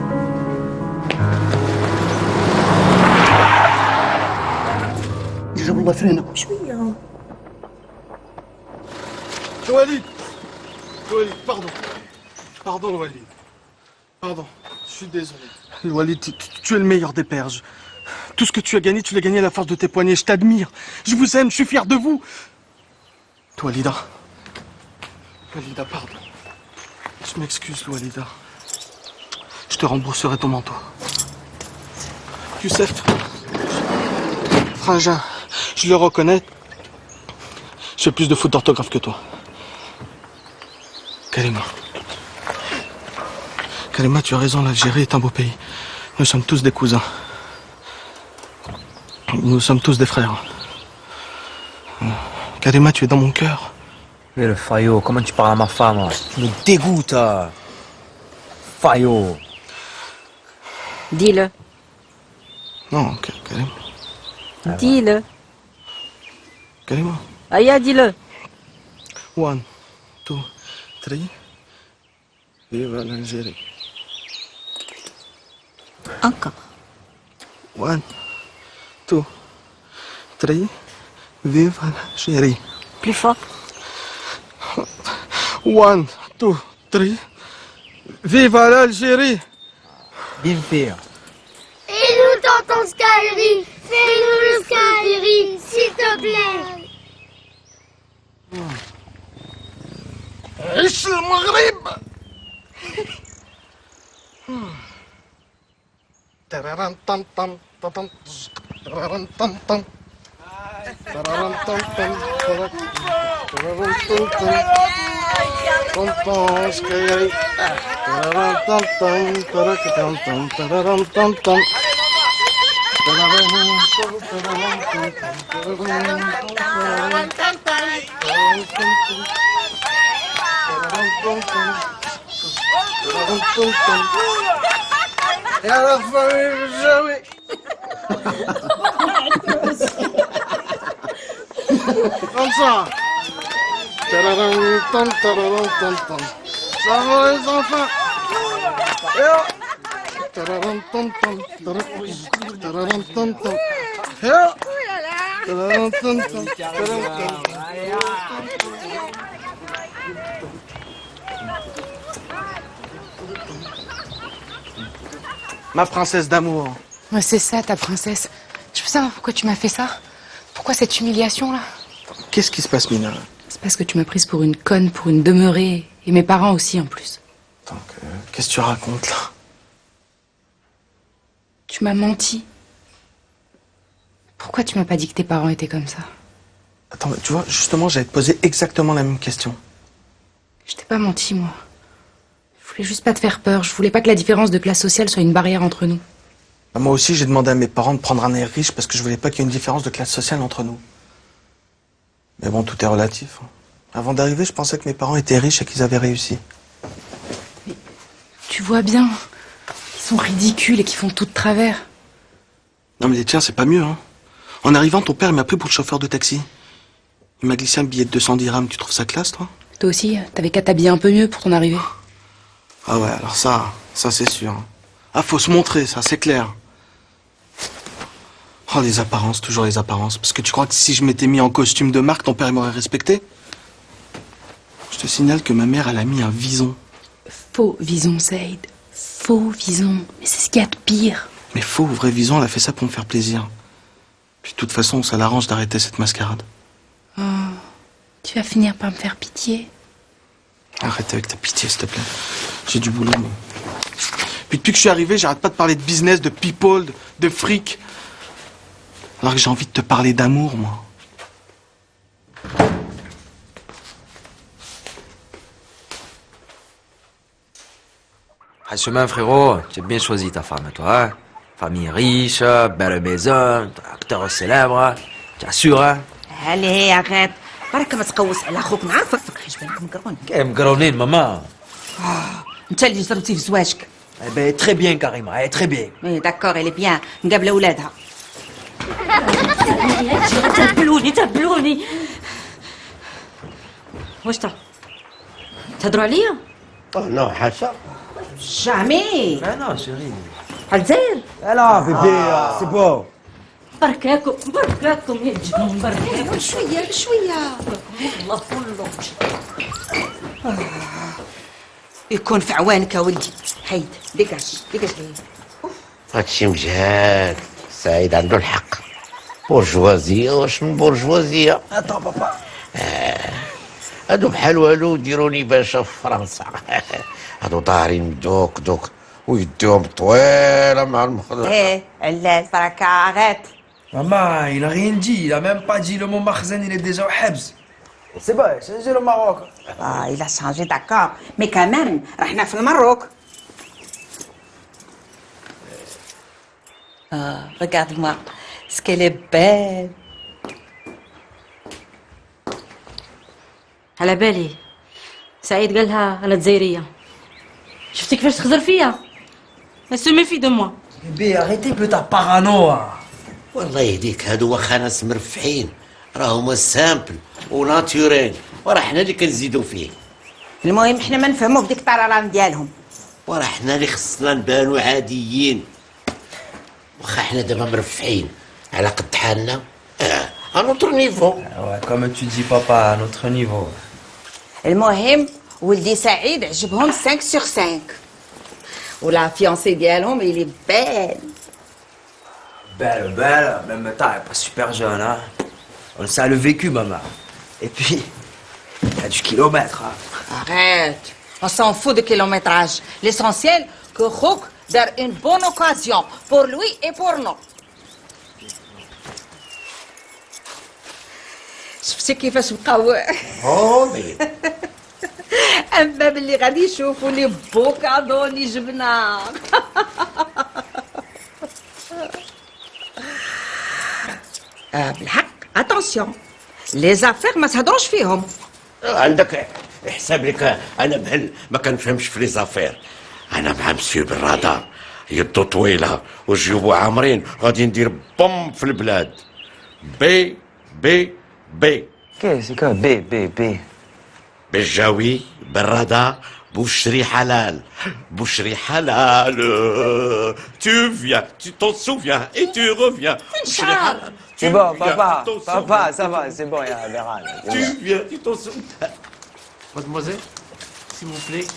جاب الله فرينا شويه. Walid, pardon. Pardon, Walid. Pardon, je suis désolé. Walid, tu es le meilleur des pères. Tout ce que tu as gagné, tu l'as gagné à la force de tes poignets. Je t'admire. Je vous aime, je suis fier de vous. Walida. Walida, pardon. Je m'excuse, Walida. Je te rembourserai ton manteau. Youssef. Frangin, je le reconnais. Je fais plus de fautes d'orthographe que toi. Karima. Karima, tu as raison, l'Algérie est un beau pays. Nous sommes tous des cousins. Nous sommes tous des frères. Karima, tu es dans mon cœur. Mais le faillot, comment tu parles à ma femme? Tu me dégoûtes. Faillot. Dis-le. Non, Karima. Dis-le. Karima. Aya, dis-le. 1, 2, 3. Vive l'Algérie. Encore. 1, 2, 3. Vive l'Algérie. Plus fort. 1, 2, 3. Vive l'Algérie. Bien fait. Et nous tonton Skyri, fais-nous le Skyri, s'il te plaît. عيش المغرب. ترارن طم طم طم ترارن طم طم ترارن طم طم ترارن طم طم طم طم سكيري ترارن طم طم ترك طم طم ترارن طم طم يا رفاقي بالجوي خمسة ترارن طم ترارن طم طم صافو لي زونفون يا ترارن طم طم ترارن طم طم يا ترارن طم طم ترارن طم. Ma princesse d'amour. Ouais, c'est ça, ta princesse. Je peux savoir pourquoi tu m'as fait ça? Pourquoi cette humiliation-là? Qu'est-ce qui se passe, Mina? C'est parce que tu m'as prise pour une conne, pour une demeurée. Et mes parents aussi, en plus. Donc, qu'est-ce que tu racontes, là? Tu m'as menti. Pourquoi tu m'as pas dit que tes parents étaient comme ça? Attends, mais tu vois, justement, j'allais te poser exactement la même question. Je t'ai pas menti, moi. Je voulais juste pas te faire peur. Je voulais pas que la différence de classe sociale soit une barrière entre nous. Bah, moi aussi, j'ai demandé à mes parents de prendre un air riche parce que je voulais pas qu'il y ait une différence de classe sociale entre nous. Mais bon, tout est relatif. Avant d'arriver, je pensais que mes parents étaient riches et qu'ils avaient réussi. Mais tu vois bien. Ils sont ridicules et qu'ils font tout de travers. Non mais les tiens, c'est pas mieux, hein. En arrivant, ton père m'a pris pour le chauffeur de taxi. Il m'a glissé un billet de 210 dirhams. Tu trouves ça classe, toi? Toi aussi, t'avais qu'à t'habiller un peu mieux pour ton arrivée. Ah ouais, alors ça c'est sûr. Ah, faut se montrer, ça, c'est clair. Oh, les apparences, toujours les apparences. Parce que tu crois que si je m'étais mis en costume de marque, ton père m'aurait respecté? Je te signale que ma mère, elle a mis un vison. Faux vison, Saïd. Faux vison. Mais c'est ce qu'il y a de pire. Mais faux, vrai vison, elle a fait ça pour me faire plaisir. Puis de toute façon, ça l'arrange d'arrêter cette mascarade. Oh, tu vas finir par me faire pitié. Arrête avec ta pitié, s'il te plaît. J'ai du boulot, moi. Puis depuis que je suis arrivé, j'arrête pas de parler de business, de people, de fric. Alors que j'ai envie de te parler d'amour, moi. Ah, chemin, frérot, tu as bien choisi ta femme, toi, hein? Famille riche, belle maison, acteur célèbre, tu assures, hein? Allez, arrête. برك ما تقوس على خوك نعرفك حجبانك مقرون. كيف مقرونين, maman? انت اللي جربتي في زواجك. Eh ben, très bien, Karima, elle est très bien. Oui, d'accord, elle est bien. مقابله ولادها. تهبلوني واش تهضروا عليا؟ نو حاشا. جامي. Non, chérie. الجزائر. Alors, bébé, c'est bon. بركاكم بركاكم يا جنون بركاكم. شويه شويه. والله كله. يكون في عوانك يا ولدي. حيد ديكاش لي. هادشي مجهال. سعيد عنده الحق. بورجوازية واش من بورجوازية؟ Attends, papa. هادو بحال والو ديروني باشا في فرنسا. هادو ضاهرين دوك ويديهم طويلة مع المخدر. ايه علال بركة عغات. Maman, il a rien dit. Il a même pas dit le mot Marzen, il est déjà au Hebs. C'est bon, c'est le Maroc. Ah, il a changé d'accord. Mais quand même, رحنا في المروك. Ah, regarde-moi. Ce qu'elle est belle. على بالي سعيد قالها انا جزائريه. شفتي كيفاش تخزر فيا؟ Elle se méfie de moi. Bébé, arrêtez un peu ta parano. والله يهديك هادو واخا ناس مرفحين راهما سامبل وناتوريل وراه حنا اللي كنزيدو فيه. المهم احنا ما نفهموا بديك الطراران ديالهم. وراه حنا اللي خصنا نبانو عاديين. واخا حنا دابا مرفحين على قد حالنا à notre niveau. Ouais, comme tu dis, papa, à notre niveau. المهم ولدي سعيد عجبهم 5 sur 5. ولا fiancée ديالهم il est belle. Belle, même temps, elle est pas super jeune, hein. On sait le vécu, maman. Et puis, il y a du kilomètre, hein. Arrête, on s'en fout de kilométrage. L'essentiel que Rouk donne une bonne occasion pour lui et pour nous. شفتي كيفاش بقاو اما باللي غادي يشوفوا لي بو كادو اللي جبنا. بالحق اتونسيون لي زافير ما تهضروش فيهم. عندك حساب لك انا بهل ما كنفهمش في لي زافير. انا مع مسيو بالرادار يدو طويله وجيوبو عامرين غادي ندير بوم في البلاد. بي بي بي C'est quoi B. بالجاوي بالرادار بوشري حلال. بوشري حلال. Tu viens, tu t'en souviens et tu reviens. بوشري حلال. C'est bon, papa, ça va, c'est bon, il y a Béran. Tu viens, tu t'en souviens. Mademoiselle, s'il vous plaît.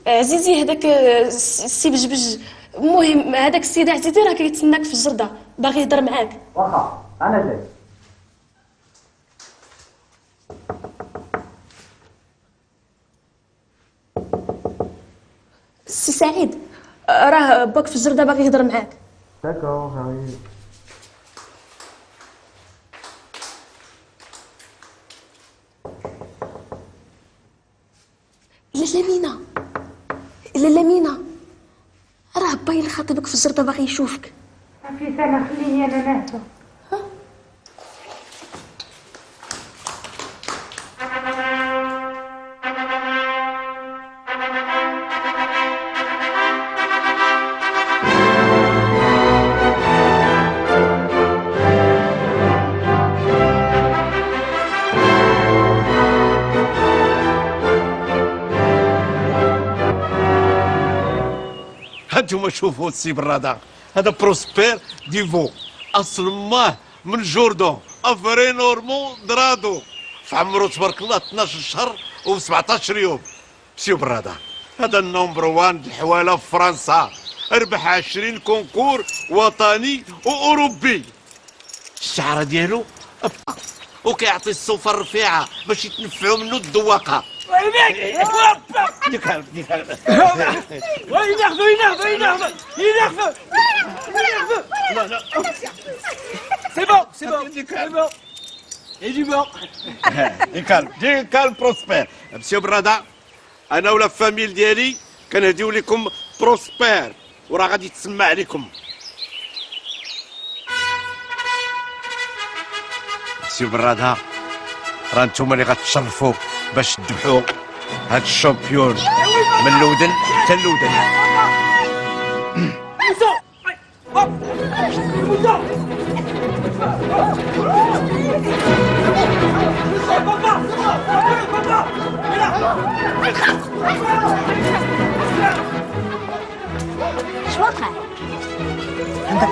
عزيزي هذاك السي بجبج. المهم هذاك السيد عزيزي راه كيتسناك في الجرده باغي يهضر معاك. واخا انا جاي. سي سعيد راه باك في الجرده باغي يهضر معاك. D'accord, j'arrive. لاله مينا راه باين اللي خاطبك في الجرده باغي يشوفك. في سنة خليني انا نهضر. هانتوما شوفوا السي بالرادار هذا بروسبير ديفو اصل ماه من جوردون افري نورمون درادو في عمرو تبارك الله 12 شهر و 17 يوم. مسيو بالرادار هذا النمبر 1 الحواله في فرنسا ربح 20 كونكور وطني واوروبي. الشعره ديالو وكيعطي الصوفه الرفيعه باش يتنفعوا منه الذواقه. ديكال بروسبير. مسيو بالرادار انا ولا فاميل ديالي كنهديو لكم بروسبير وراه غادي يتسمع عليكم. سي برادا راه نتوما اللي غتشرفوا باش تذبحوا هاد الشامبيون من اللودن حتى اللودن. شو وقع؟ عندك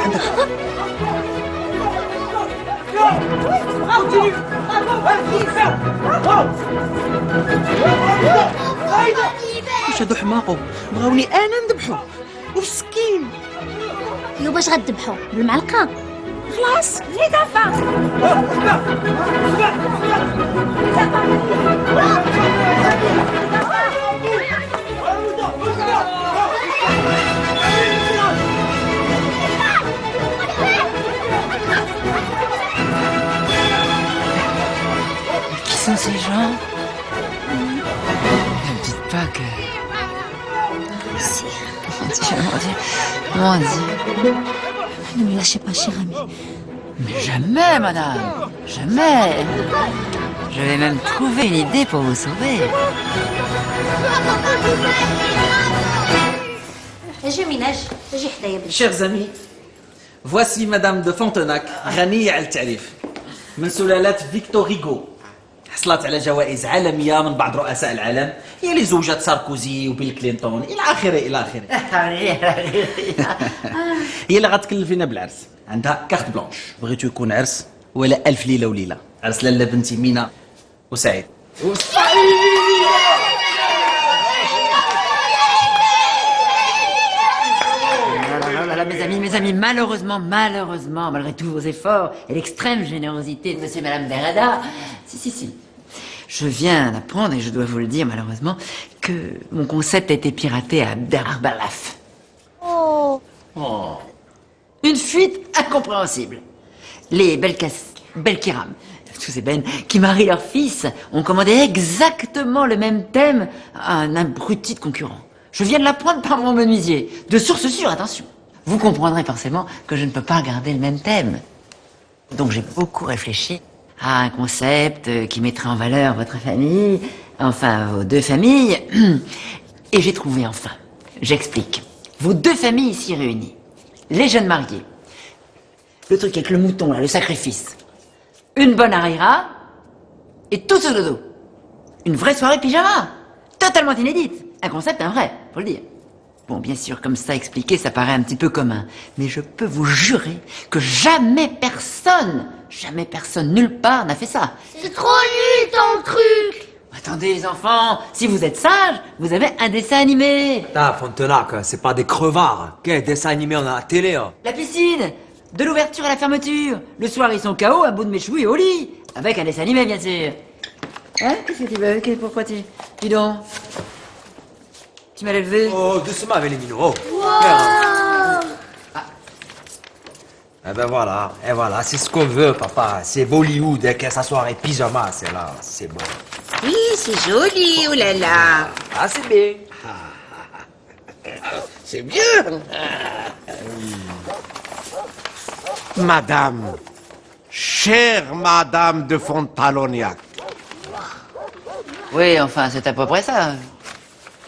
واش هادو حماقو بغاوني انا نذبحو وسكين. يو باش غتذبحوا بالمعلقه؟ خلاص اللي دافع. Qui sont ces gens? Ne me dites pas que... Mon Dieu. Ne me lâchez pas, cher ami. Mais jamais, madame. Jamais. Je vais même trouver une idée pour vous sauver. اجي مناج اجي حدايا بنتي. Chers amis, voici Madame de Fontenac, غنية على التعريف من سلالات فيكتور هيغو. حصلت على جوائز عالمية من بعض رؤساء العالم، هي لزوجة ساركوزي وبيل كلينتون إلى آخره إلى آخره. هي اللي غتكلفينا بالعرس، عندها كارت بلانش. بغيتو يكون عرس ولا ألف ليلة وليلة، عرس لاله بنتي مينا وسعيد. Mes amis, malheureusement, malgré tous vos efforts et l'extrême générosité de monsieur et madame Derrida, si, je viens d'apprendre, et je dois vous le dire malheureusement, que mon concept a été piraté à Darbalaf. Oh. Une fuite incompréhensible. Les Belkiram, tous ces bennes qui marient leur fils, ont commandé exactement le même thème à un abruti de concurrent. Je viens de l'apprendre par mon menuisier, de source sûre, attention. Vous comprendrez forcément que je ne peux pas garder le même thème. Donc j'ai beaucoup réfléchi à un concept qui mettrait en valeur votre famille, enfin vos deux familles, et j'ai trouvé enfin. J'explique. Vos deux familles ici réunies, les jeunes mariés, le truc avec le mouton là, le sacrifice, une bonne harira, et tout ce dodo. Une vraie soirée pyjama, totalement inédite. Un concept, un vrai, faut le dire. Bon, bien sûr, comme ça expliqué, ça paraît un petit peu commun. Mais je peux vous jurer que jamais personne, nulle part n'a fait ça. C'est trop nul ton truc. Attendez les enfants, si vous êtes sages, vous avez un dessin animé. Ah, Fontenac, c'est pas des crevards. Quel dessin animé on a à la télé, hein. La piscine, de l'ouverture à la fermeture. Le soir, ils sont KO, à bout de méchoui au lit. Avec un dessin animé, bien sûr. Hein? Qu'est-ce que tu veux? Pourquoi tu... Dis donc. Tu m'as levé. Oh, doucement avec les minots. Wow. Eh ben voilà, et voilà, c'est ce qu'on veut, papa. C'est Bollywood, hein, que ça soirée pyjama, c'est là, c'est bon. Oui, c'est joli, oh là là. Ah, c'est bien. C'est bien. Madame, chère Madame de Fontaloniac. Oui, enfin, c'est à peu près ça.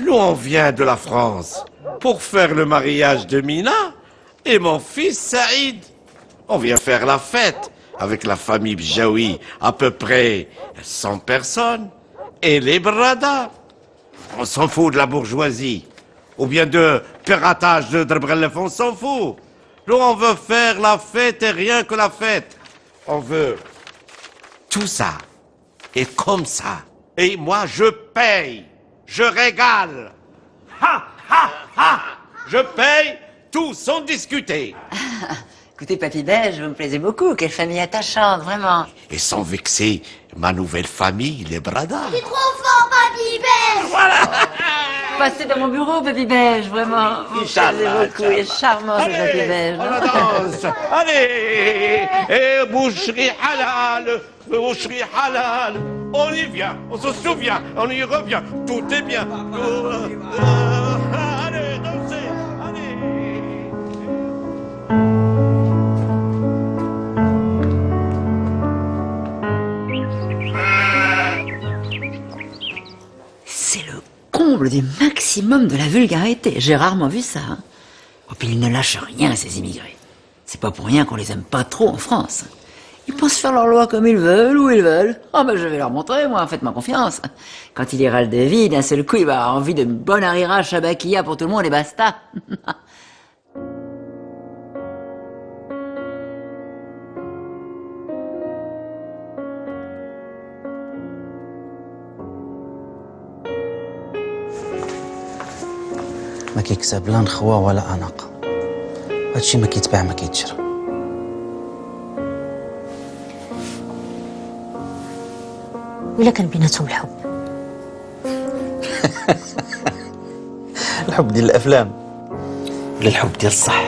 Nous, on vient de la France pour faire le mariage de Mina et mon fils Saïd. On vient faire la fête avec la famille Bjaoui, à peu près 100 personnes, et les Brada. On s'en fout de la bourgeoisie, ou bien de piratage de Drbrelef, on s'en fout. Nous, on veut faire la fête et rien que la fête. On veut tout ça, et comme ça. Et moi, je paye. Je régale. Ha, ha, ha. Je paye tout sans discuter. Écoutez, Papy Beige, vous me plaisez beaucoup. Quelle famille attachante, vraiment. Et sans vexer ma nouvelle famille, les Brada. T'es trop fort, Papy Beige. Voilà. Passez dans mon bureau, Papy Beige, vraiment. Vous me plaisez beaucoup. Il est charmant, ce Papy Beige. On danse. Allez. Et boucherie halal. Boucherie halal. On y vient, on se souvient, on y revient. Tout est bien. Allez, dansez. Allez. comble du maximum de la vulgarité. J'ai rarement vu ça. Hein. Et puis ils ne lâchent rien, ces immigrés. C'est pas pour rien qu'on les aime pas trop en France. Ils pensent faire leur loi comme ils veulent, où ils veulent. Ah ben je vais leur montrer, moi, faites-moi confiance. Quand il ira le devis, d'un seul coup, il va avoir envie de bonne harira shabakia pour tout le monde et basta. ما كيكسب لا نخوة ولا أناقة. هادشي ما كيتباع ما كيتشرى. ولا كان بيناتهم الحب؟ الحب ديال الأفلام ولا الحب ديال الصح؟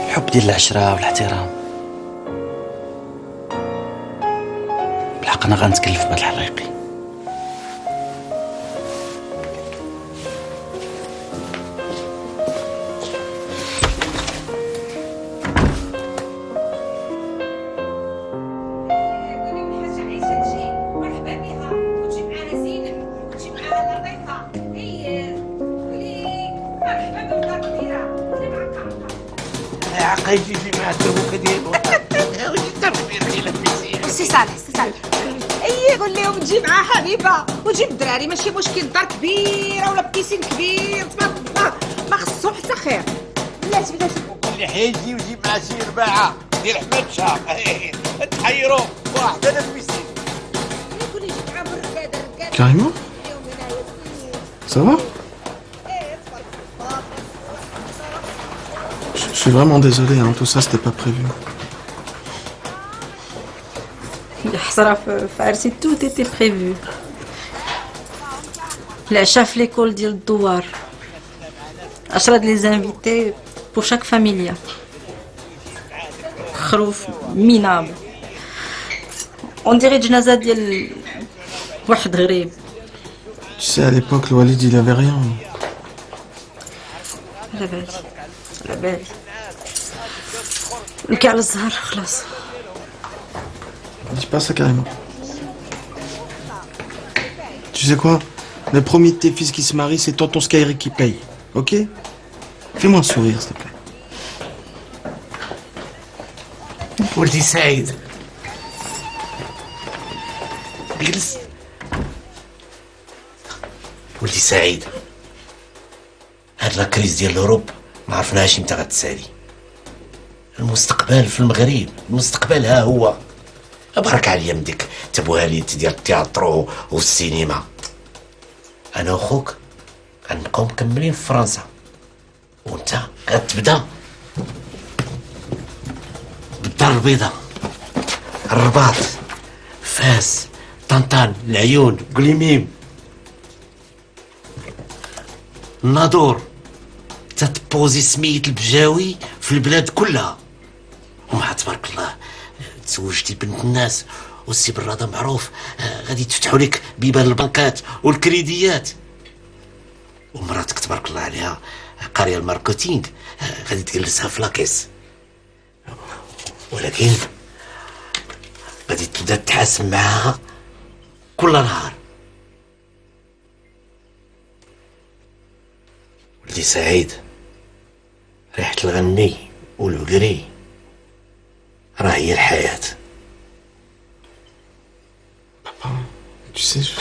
الحب ديال العشرة والاحترام. بالحق أنا غنتكلف بهاد الحقيقي. سي صالح سي صالح اي قول لهم تجي معاه حبيبه وجيب الدراري ماشي مشكل دار كبيره ولا بيسين كبير تبارك الله ما خصو حتى خير بلاتي اللي حيجي ويجيب معاه شي رباعه ديال احمد شاه تحيروا واحد هذا البيسين يقول لي جيب معاه الركاده Carrément? Ça va? Je suis vraiment désolé, hein, tout ça c'était pas prévu. الحسرة في عرسي tout était prévu. العشاء في ليكول ديال الدوار. 10 ديال لي انفيتي pour chaque famille. خروف مينابل. On dirait جنازة ديال واحد غريب. Tu sais, à l'époque, le Walid il avait rien. على بالي على بالي. نبكي على الزهر خلاص. Dis pas ça carrément. Tu sais quoi? Le premier de tes fils qui se marie, c'est tonton Skyri qui paye. Ok? Fais-moi un sourire, s'il te plaît. ولدي سعيد جلس. ولدي سعيد هاد لاكريز ديال الهروب ما عرفناهاش امتى غتسالي. المستقبل في المغرب، المستقبل ها هو. برك عليا من ديك تبوهاليت ديال التياترو والسينما. انا وخوك غنبقاو مكملين في فرنسا وانت غتبدا بالدار البيضاء، الرباط، فاس، طنطان، العيون، قليميم، الناظور، تتبوزي سميت البجاوي في البلاد كلها. ومع تبارك الله تزوجتي بنت الناس والسي براده معروف، غادي تفتحوا لك بيبان البنكات والكريديات. ومراتك تبارك الله عليها قاريه الماركتينغ، غادي تجلسها في لاكيس. ولكن غادي تبدا تحاسب معاها كل نهار. ولدي سعيد ريحة الغني والبقري راه هي الحياة. Papa, tu sais, je...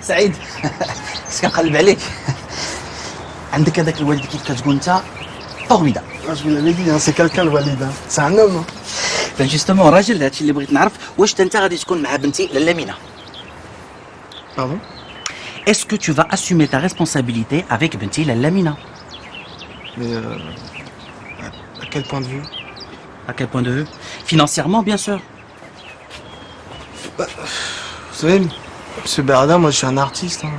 سعيد بس كنقلب عليك. عندك هذاك الوالد كيف كتقول انت فورميدابل. Je vous l'avais dit, hein, c'est quelqu'un le Walid. Hein. C'est un homme. Hein. فجوستومون راجل، هادشي اللي بغيت نعرف، واش انت غادي تكون مع بنتي لاله مينا؟ Pardon? Est-ce que tu vas assumer ta responsabilité avec بنتي لاله مينا؟ Mais à quel point de vue? À quel point de vue? Financièrement, bien sûr. Bah, vous savez, monsieur Berada, moi je suis un artiste. Hein.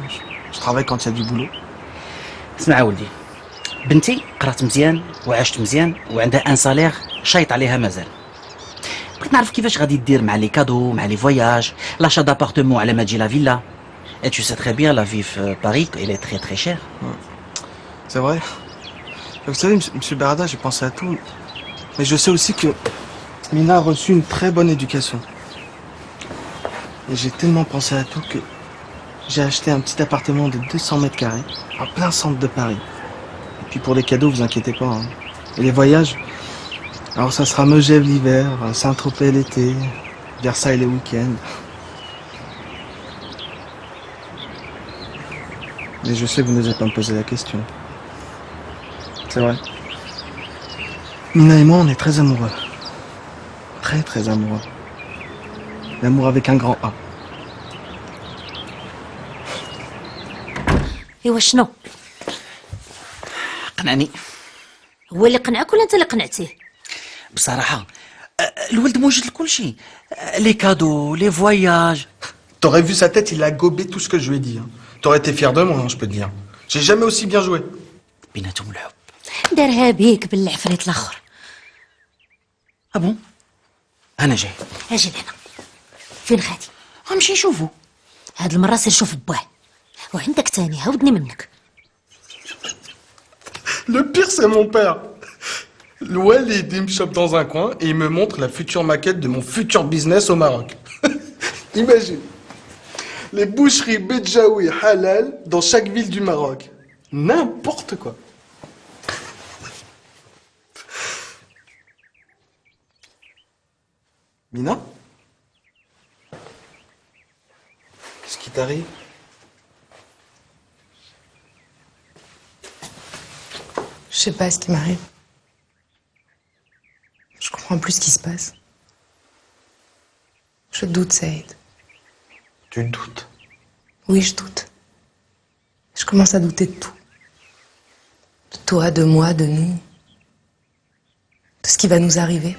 Je travaille quand il y a du boulot. اسمع ولدي، بنتي قرات مزيان وعاشت مزيان وعندها ان سالير شايط عليها مازال. بغيت نعرف كيفاش غادي دير مع لي كادو، مع لي فواياج، لاشا دابارتمون على ما تجي لا فيلا. Et tu sais très bien, la vie à Paris, elle est très très chère. C'est vrai. Vous savez, monsieur Berada, j'ai pensé à tout. Mais je sais aussi que Mina a reçu une très bonne éducation. Et j'ai tellement pensé à tout que j'ai acheté un petit appartement de 200 mètres carrés en plein centre de Paris. Et puis pour les cadeaux, vous inquiétez pas. Hein. Et les voyages, alors ça sera Megève l'hiver, Saint-Tropez l'été, Versailles les week-ends. Mais je sais que vous n'osez pas me poser la question. C'est vrai. Mina et moi, on est très amoureux. Très très amoureux. L'amour avec un grand A. ايوا شنو؟ قنعني. هو اللي قنعك ولا انت اللي قنعتيه؟ بصراحة الولد موجود لكل شيء. لي كادو، لي فواياج. T'aurais vu sa tête, il a gobé tout ce que je lui ai dit. Hein. T'aurais été fier de moi, hein, je peux te dire. J'ai jamais aussi bien joué. بيناتهم الحب. دارها بيك بالعفريت الاخر. ابون انا جاي. اجي لهنا. فين غادي؟ غنمشي نشوفو. هاد المره سير شوف باه. وعندك تاني هاودني منك. Le pire, c'est mon père. Walid, il me chope dans un coin et il me montre la future maquette de mon futur business au Maroc. Imagine. Les boucheries Bedjaoui halal dans chaque ville du Maroc. N'importe quoi. Mina? Qu'est-ce qui t'arrive? Je sais pas ce qui m'arrive. Je comprends plus ce qui se passe. Je doute, Saïd. Tu doutes? Oui, je doute. Je commence à douter de tout. De toi, de moi, de nous. De ce qui va nous arriver.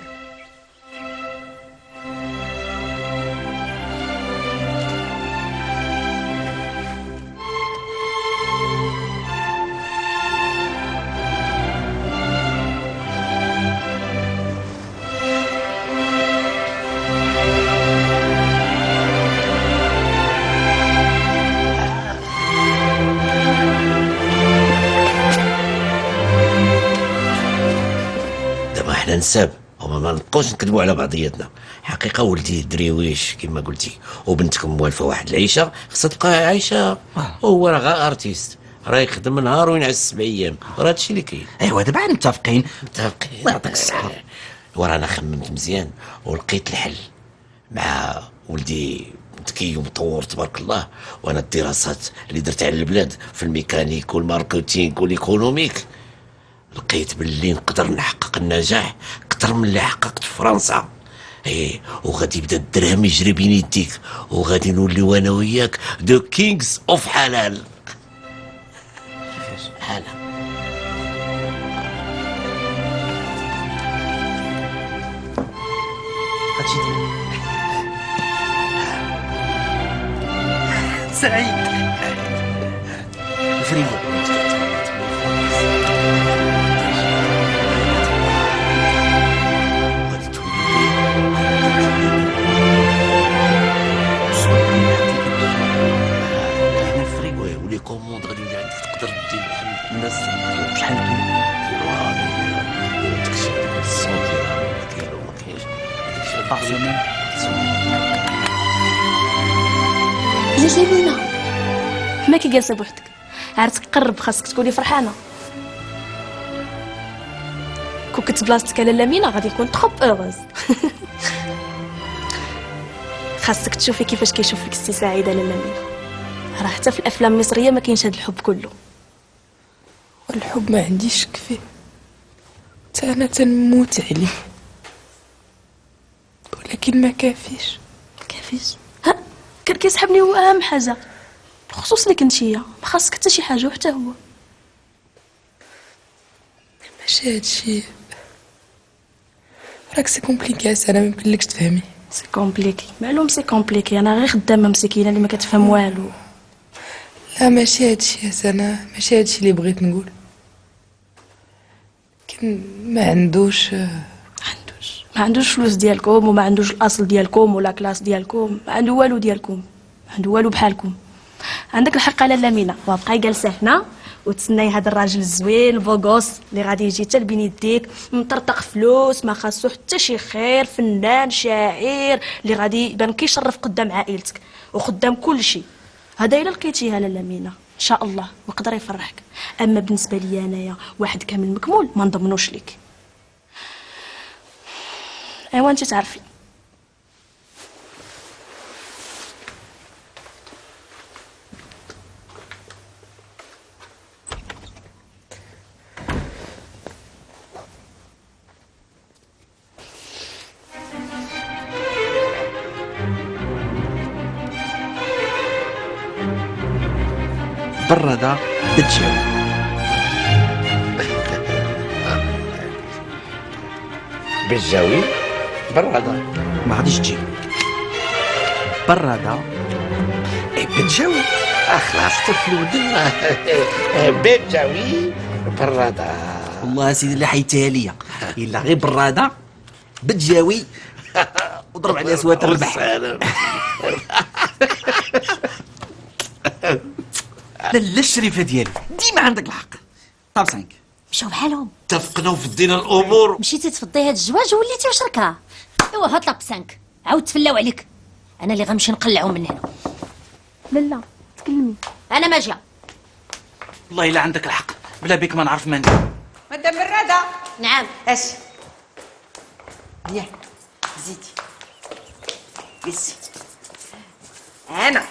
حنا نساب وما ما نبقاوش نكذبوا على بعضياتنا. حقيقه ولدي دريويش كما قلتي وبنتكم موالفه واحد العيشه خصها تبقى عايشه. وهو راه غير ارتيست راه يخدم نهار وينعس 7 ايام راه هادشي اللي كاين. ايوا دابا متفقين. الله يعطيك الصحه. ورانا خممت مزيان ولقيت الحل مع ولدي ذكي ومطور تبارك الله. وانا الدراسات اللي درت على البلاد في الميكانيك والماركتينغ والايكونوميك لقيت باللي نقدر نحقق النجاح اكثر من اللي حققت في فرنسا. ايه وغادي يبدا الدرهم يجري بين يديك وغادي نوليو انا وياك دو كينغز اوف حلال. حاله سعيد فريدة. ولي كوموند غادي يولي عندك تقدر دير الناس شحال داكشي ديال الصوت كاين ولا ما كاينش جات لمينا ما كي جالسه بوحدك عرفتك قرب خاصك تكوني فرحانه. كون كنت بلاصتك على لمينا غادي نكون تروب اوغوز. خاصك تشوفي كيفاش كيشوف فيك السي سعيد على لمينا. راه حتى في الافلام المصريه ما كاينش هذا الحب كله. والحب ما عنديش شك فيه. حتى انا تنموت عليه ولكن ما كافيش. ها كان كيسحبني هو اهم حاجه بخصوص لك نتيا. ما خاصك حتى شي حاجه وحتى هو. ماشي هادشي راك سي كومبليكي. انا ما يمكنلكش تفهمي. سي كومبليكي معلوم سي كومبليكي. انا غير خدامه مسكينه اللي ما كتفهم والو. لا ماشي هادشي يا سنة. ماشي هادشي اللي بغيت نقول. كان ما عندوش فلوس ديالكم وما عندوش الاصل ديالكم ولا كلاس ديالكم. ما عنده والو ديالكم. ما عنده والو بحالكم. عندك الحق على لمينا وبقاي جالسه هنا وتسناي هذا الراجل الزوين البوغوس اللي غادي يجي حتى لبين يديك، مطرطق فلوس، ما خاصو حتى شي خير، فنان شاعر اللي غادي يبان كيشرف قدام عائلتك وقدام كل شيء. هذا الا لقيتيها لاله مينا ان شاء الله ويقدر يفرحك. اما بالنسبه لي انايا واحد كامل مكمول ما نضمنوش ليك. ايوا انت تعرفي برادة بالجو. بالجوي برادة ما غاديش تجي برادة بالجوي. خلاص طفل ودنا. بالجوي برادة. والله سيدي اللي حيتها ليا الا غير برادة بالجاوي وضرب عليها سوات الربح. لا الشريفه ديالي ديما عندك الحق. طاب 5 مشاو بحالهم اتفقنا وفضينا الامور. مشيتي تفضي هاد الزواج ووليتي شركه. ايوا هات لاب 5 عاود تفلاو عليك. انا اللي غنمشي نقلعهم من هنا. لالا تكلمي. انا ما جا. والله الا عندك الحق، بلا بيك ما نعرف ما ندير. مدام مرادة. نعم. اش يا زيدي بس انا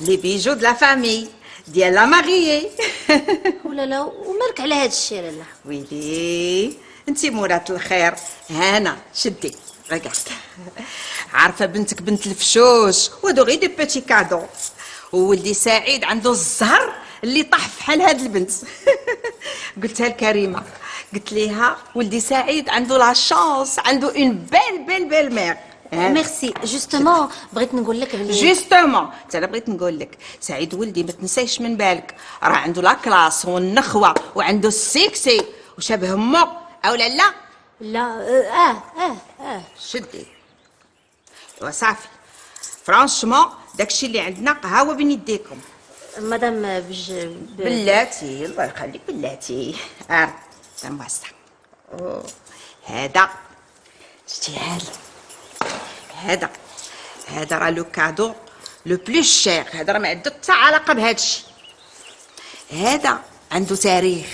لي بيجو د لا فامي ديال لا ماريي. ولا لا ومالك على هاد الشيء لالا؟ ويلي انتي مرات الخير. هانا شدي رقعت. عارفه بنتك بنت الفشوش ودو غير دي بيتي كادو، وولدي سعيد عنده الزهر اللي طاح في حال هاد البنت. قلتها لكريمه، قلت ليها ولدي سعيد عنده لا شانس، عنده اون بيل مير. ميرسي. جوستومون بغيت نقول لك بلي جوستومون انا بغيت نقول لك سعيد ولدي ما تنسايش من بالك، راه عنده لا كلاس والنخوه وعنده السيكسي وشبه امه او لا لا لا. شدي وصافي. فرانشمون داكشي اللي عندنا قهوه بين يديكم. مدام بلاتي الله يخليك بلاتي. تمواسا هذا شتي هذا راه لو كادو لو بلو شير. هذا راه ما عنده حتى علاقه بهذا الشيء. هذا عنده تاريخ.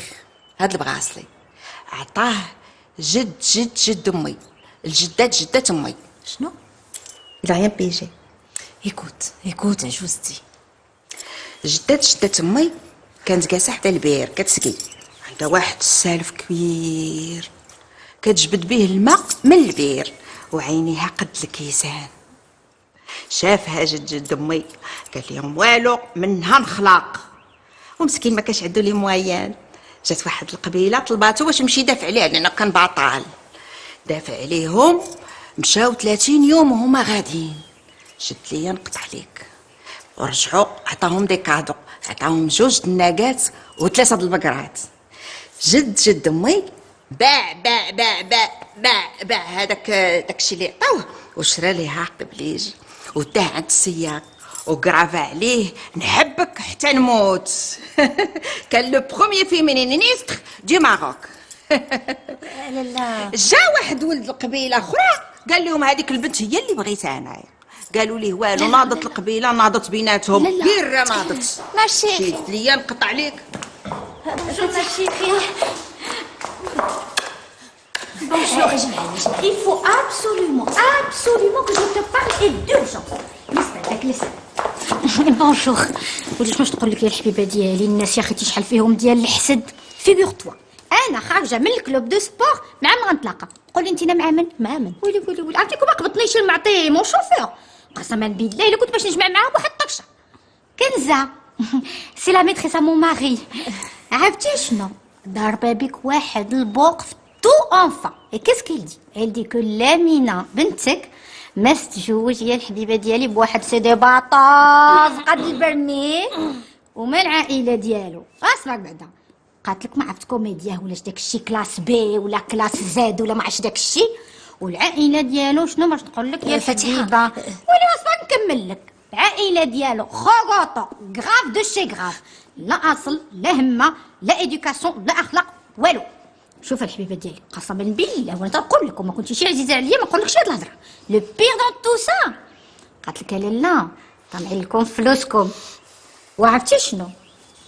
هذا البغاسلي عطاه جد امي، الجدات امي. شنو؟ إلا غيان بيجي ايكوت عجوزتي. جدات امي كانت جالسه حدا البير كتسقي، عندها واحد السالف كبير كتجبد به الماء من البير وعينيها قد الكيسان. شافها جد امي قال لهم والو منها نخلاق، ومسكين ما كانش عنده لي مويان. جات واحد القبيله طلباتو واش يمشي يدافع عليها لانه كان بطال. دافع عليهم مشاو 30 يوم وهما غاديين. شد ليا نقطع عليك ورجعوا عطاهم دي كادو، عطاهم 2 الناقات و3 البقرات. جد امي باع هذاك داكشي اللي عطاوه وشرى ليها قبليج وداه عند السياق وقرافا عليه نحبك حتى نموت. كان لو بروميير فيميني مينيستر دو ماروك. لا جا واحد ولد القبيله اخرى قال لهم هذيك البنت هي اللي بغيتها انايا. قالوا ليه والو، ناضت القبيله ناضت بيناتهم غير ناضت. ماشي شيت ليا نقطع عليك. ماشي فيه. Bonjour, il faut absolument que je te parle et d'urgence. لسه. بونجور. وليش واش تقول لك يا الحبيبه ديالي الناس يا اختي شحال فيهم ديال الحسد. فيغور توا انا خارجه من الكلوب دو سبور مع من غنتلاقى. قولي انت مع من؟ مع من؟ ولي عرفتي كون ما قبضنيش نعطي مون شوفور. قسما بالله الا كنت باش نجمع معاهم واحد الطكشه. كنزه سي لا ميتريس ا مون ماري. عرفتي شنو؟ ضربه بك واحد البوق في تو انفا. اي كيس كيل دي؟ elle dit que لامينة بنتك ما تتزوج يا الحبيبه ديالي بواحد سيدي باطاز قد البرميل وما العائله ديالو. اسمعك بعدا قالت لك ما عرفت كوميديا ولا داك الشيء كلاس بي ولا كلاس زاد ولا ما عرفتش داك الشيء. والعائله ديالو شنو باش نقول لك يا الحبيبه؟ ولي اصلا نكمل لك. عائله ديالو خوغوطو غراف دو شي غراف، لا اصل لا همه لا اديوكاسيون لا اخلاق والو. شوف الحبيبه ديالي قسما بالله وانا تنقول لك وما كنتيش شي عزيزه عليا ما نقولكش هاد الهضره. لو بيغ دون تو سا قالت لك لالا طلعي لكم فلوسكم. وعرفتي شنو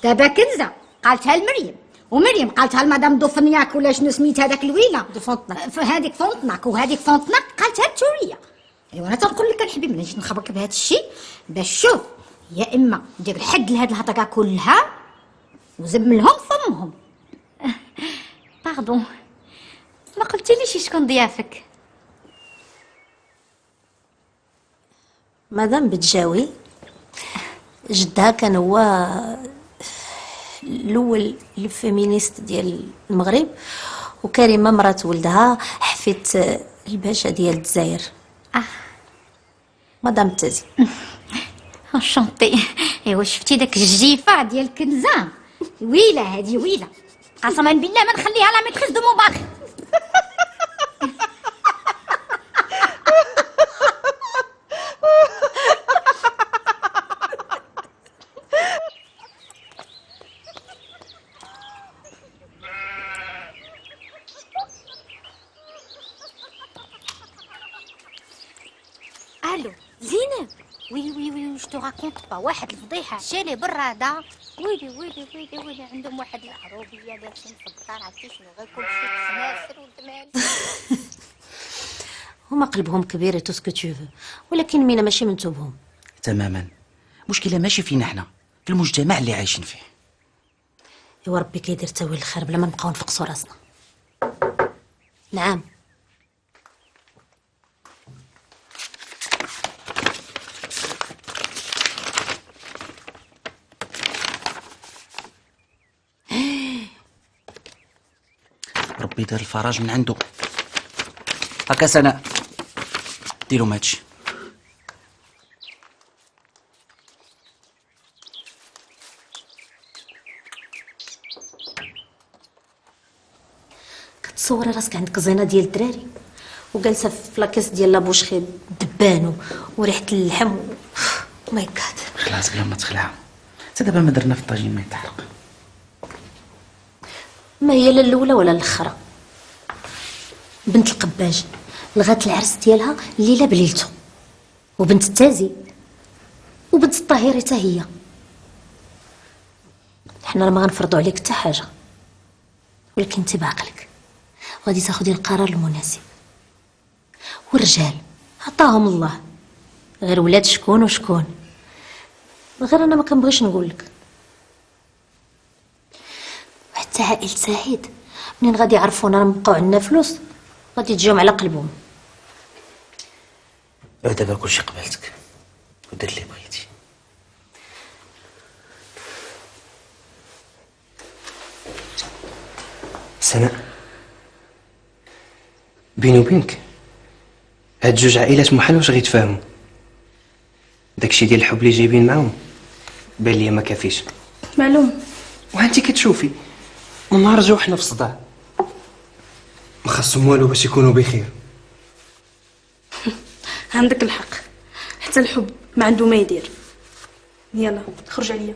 دابا كنزه قالتها لمريم، ومريم قالتها لمدام دوفنياك ولا شنو سميت هذاك الويله دو فونتناك، هذيك فونتناك وهذيك فونتناك قالتها لتوريه. ايوا انا تنقول لك الحبيب انا جيت نخبرك بهذا الشيء باش شوف يا اما دير الحد لهاد الهضره كلها وزملهم فمهم. باردون ما قلتيليش شكون ضيافك؟ مدام بتجاوي جدها كان هو الاول الفيمينيست ديال المغرب، وكريمه مرات ولدها حفيد الباشا ديال الجزائر مدام تازي. انشونتي. ايوا شفتي داك الجيفه ديال كنزه ويله هادي ويله قسما بالله ما نخليها لا ميتريس دو مون باغ. الو زينب. وي وي وي جو تو راكونت با واحد الفضيحه شالي بالراده. ويلي عندهم واحد العروبيه لابسين في الدار عرفتي شنو غير كلشي سناسر والدمال. هما قلبهم كبير تو سكو تو فو، ولكن مينا ماشي من توبهم. تماما. مشكله ماشي فينا احنا، في المجتمع اللي عايشين فيه. ايوا ربي كيدير تاويل الخير بلا ما نبقاو نفقسوا راسنا. نعم ربي دار الفرج من عنده. هكا سناء ديروا ماتش. كتصوري راسك عندك زينه ديال الدراري وجالسه في لاكيس ديال لابوشخي دبان وريحه اللحم ماي جاد. خلاص بلا ما تخلع، حتى دابا ما درنا في الطاجين ما يتحرق. ما هي لا الاولى ولا الاخرى. بنت القباج لغات العرس ديالها الليله بليلته، وبنت التازي وبنت الطاهره حتى هي. حنا ما غنفرضوا عليك حتى حاجه، ولكن انت بعقلك غادي تاخدي القرار المناسب. والرجال عطاهم الله، غير ولاد شكون وشكون. غير انا ما كنبغيش نقول لك. وحتى عائله سعيد منين غادي يعرفونا راه مبقاو عندنا فلوس غادي تجيهم على قلبهم. دابا كلشي قبلتك ودير اللي بغيتي. سناء بيني وبينك هاد جوج عائلات محال واش غيتفاهموا. داكشي ديال الحب اللي جايبين معاهم بان ليا ما كافيش. معلوم. وانتي كتشوفي من نهار جاو حنا في صداع ما خاصهم والو باش يكونوا بخير. عندك الحق، حتى الحب ما عنده ما يدير. يلا خرج عليا.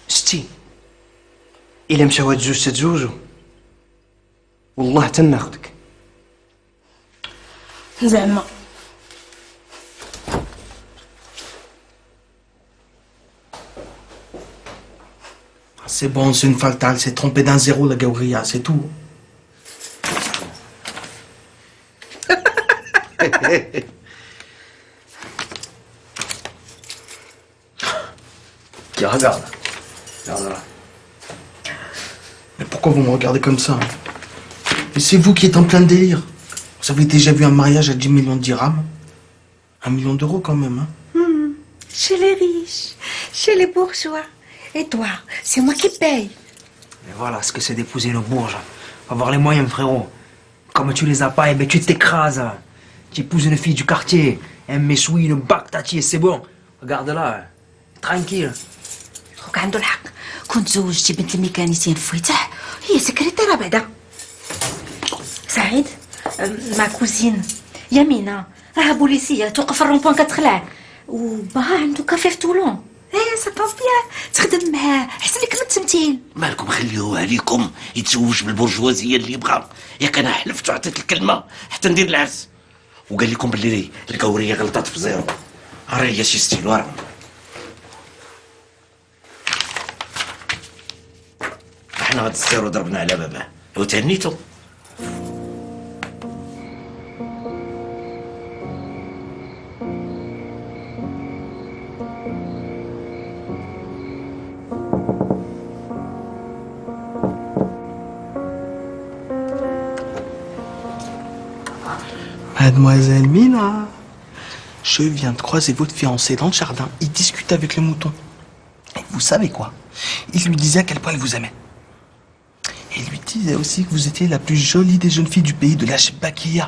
شتي الا مشاو هاد الجوج تتزوجوا والله تناخدك. زعما C'est bon, c'est une fatale, c'est trompé d'un zéro la Gaouria, c'est tout. Tiens, regarde. Regarde là. Mais pourquoi vous me regardez comme ça? Et c'est vous qui êtes en plein délire. Vous avez déjà vu un mariage à 10 millions de dirhams? 1 million d'euros quand même, hein? Chez les riches, chez les bourgeois. Et toi, c'est moi qui paye. Mais voilà ce que c'est d'épouser le bourge. Faut avoir les moyens, frérot. Comme tu les as pas, eh ben tu t'écrases. Tu épouses une fille du quartier, un messoui, une bac tati, c'est bon. Regarde là, tranquille. خوك عنده الحق. كنت زوجتي بنت الميكانيسيان فويتح هي سكرتيرة بعدا. سعيد مع كوزين يمينة راها بوليسية توقف الرومبوان كتخلع وباها عنده كافي في طولون. ايه سا باس بيان تخدم معاه احسن لك من التمثيل. مالكم خليوه عليكم يتزوج بالبرجوازيه اللي يبغى. ياك انا حلفت وعطيت الكلمه حتى ندير العرس. وقال لكم باللي القوريه غلطات في زيرو. راه هي شي ستيل ورا. احنا غاد السيرو ضربنا على باباه وتهنيتو. Mademoiselle Mina, je viens de croiser votre fiancé dans le jardin. Il discute avec le mouton. Et vous savez quoi? Il lui disait à quel point il vous aimait. Et il lui disait aussi que vous étiez la plus jolie des jeunes filles du pays de la Chebakia.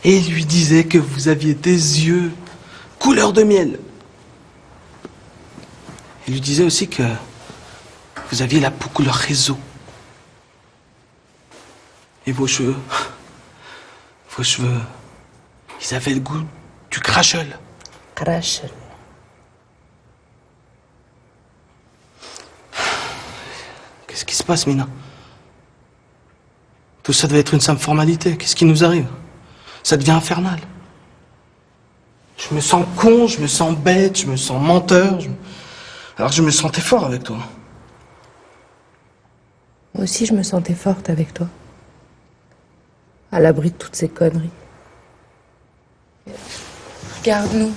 Et il lui disait que vous aviez des yeux couleur de miel. Il lui disait aussi que vous aviez la peau couleur réseau. Et vos cheveux... Vos cheveux, ils avaient le goût du crachel. Crachel. Qu'est-ce qui se passe, Mina? Tout ça devait être une simple formalité. Qu'est-ce qui nous arrive? Ça devient infernal. Je me sens con, je me sens bête, je me sens menteur. Alors que je me sentais fort avec toi. Moi aussi, je me sentais forte avec toi. À l'abri de toutes ces conneries. Regarde-nous.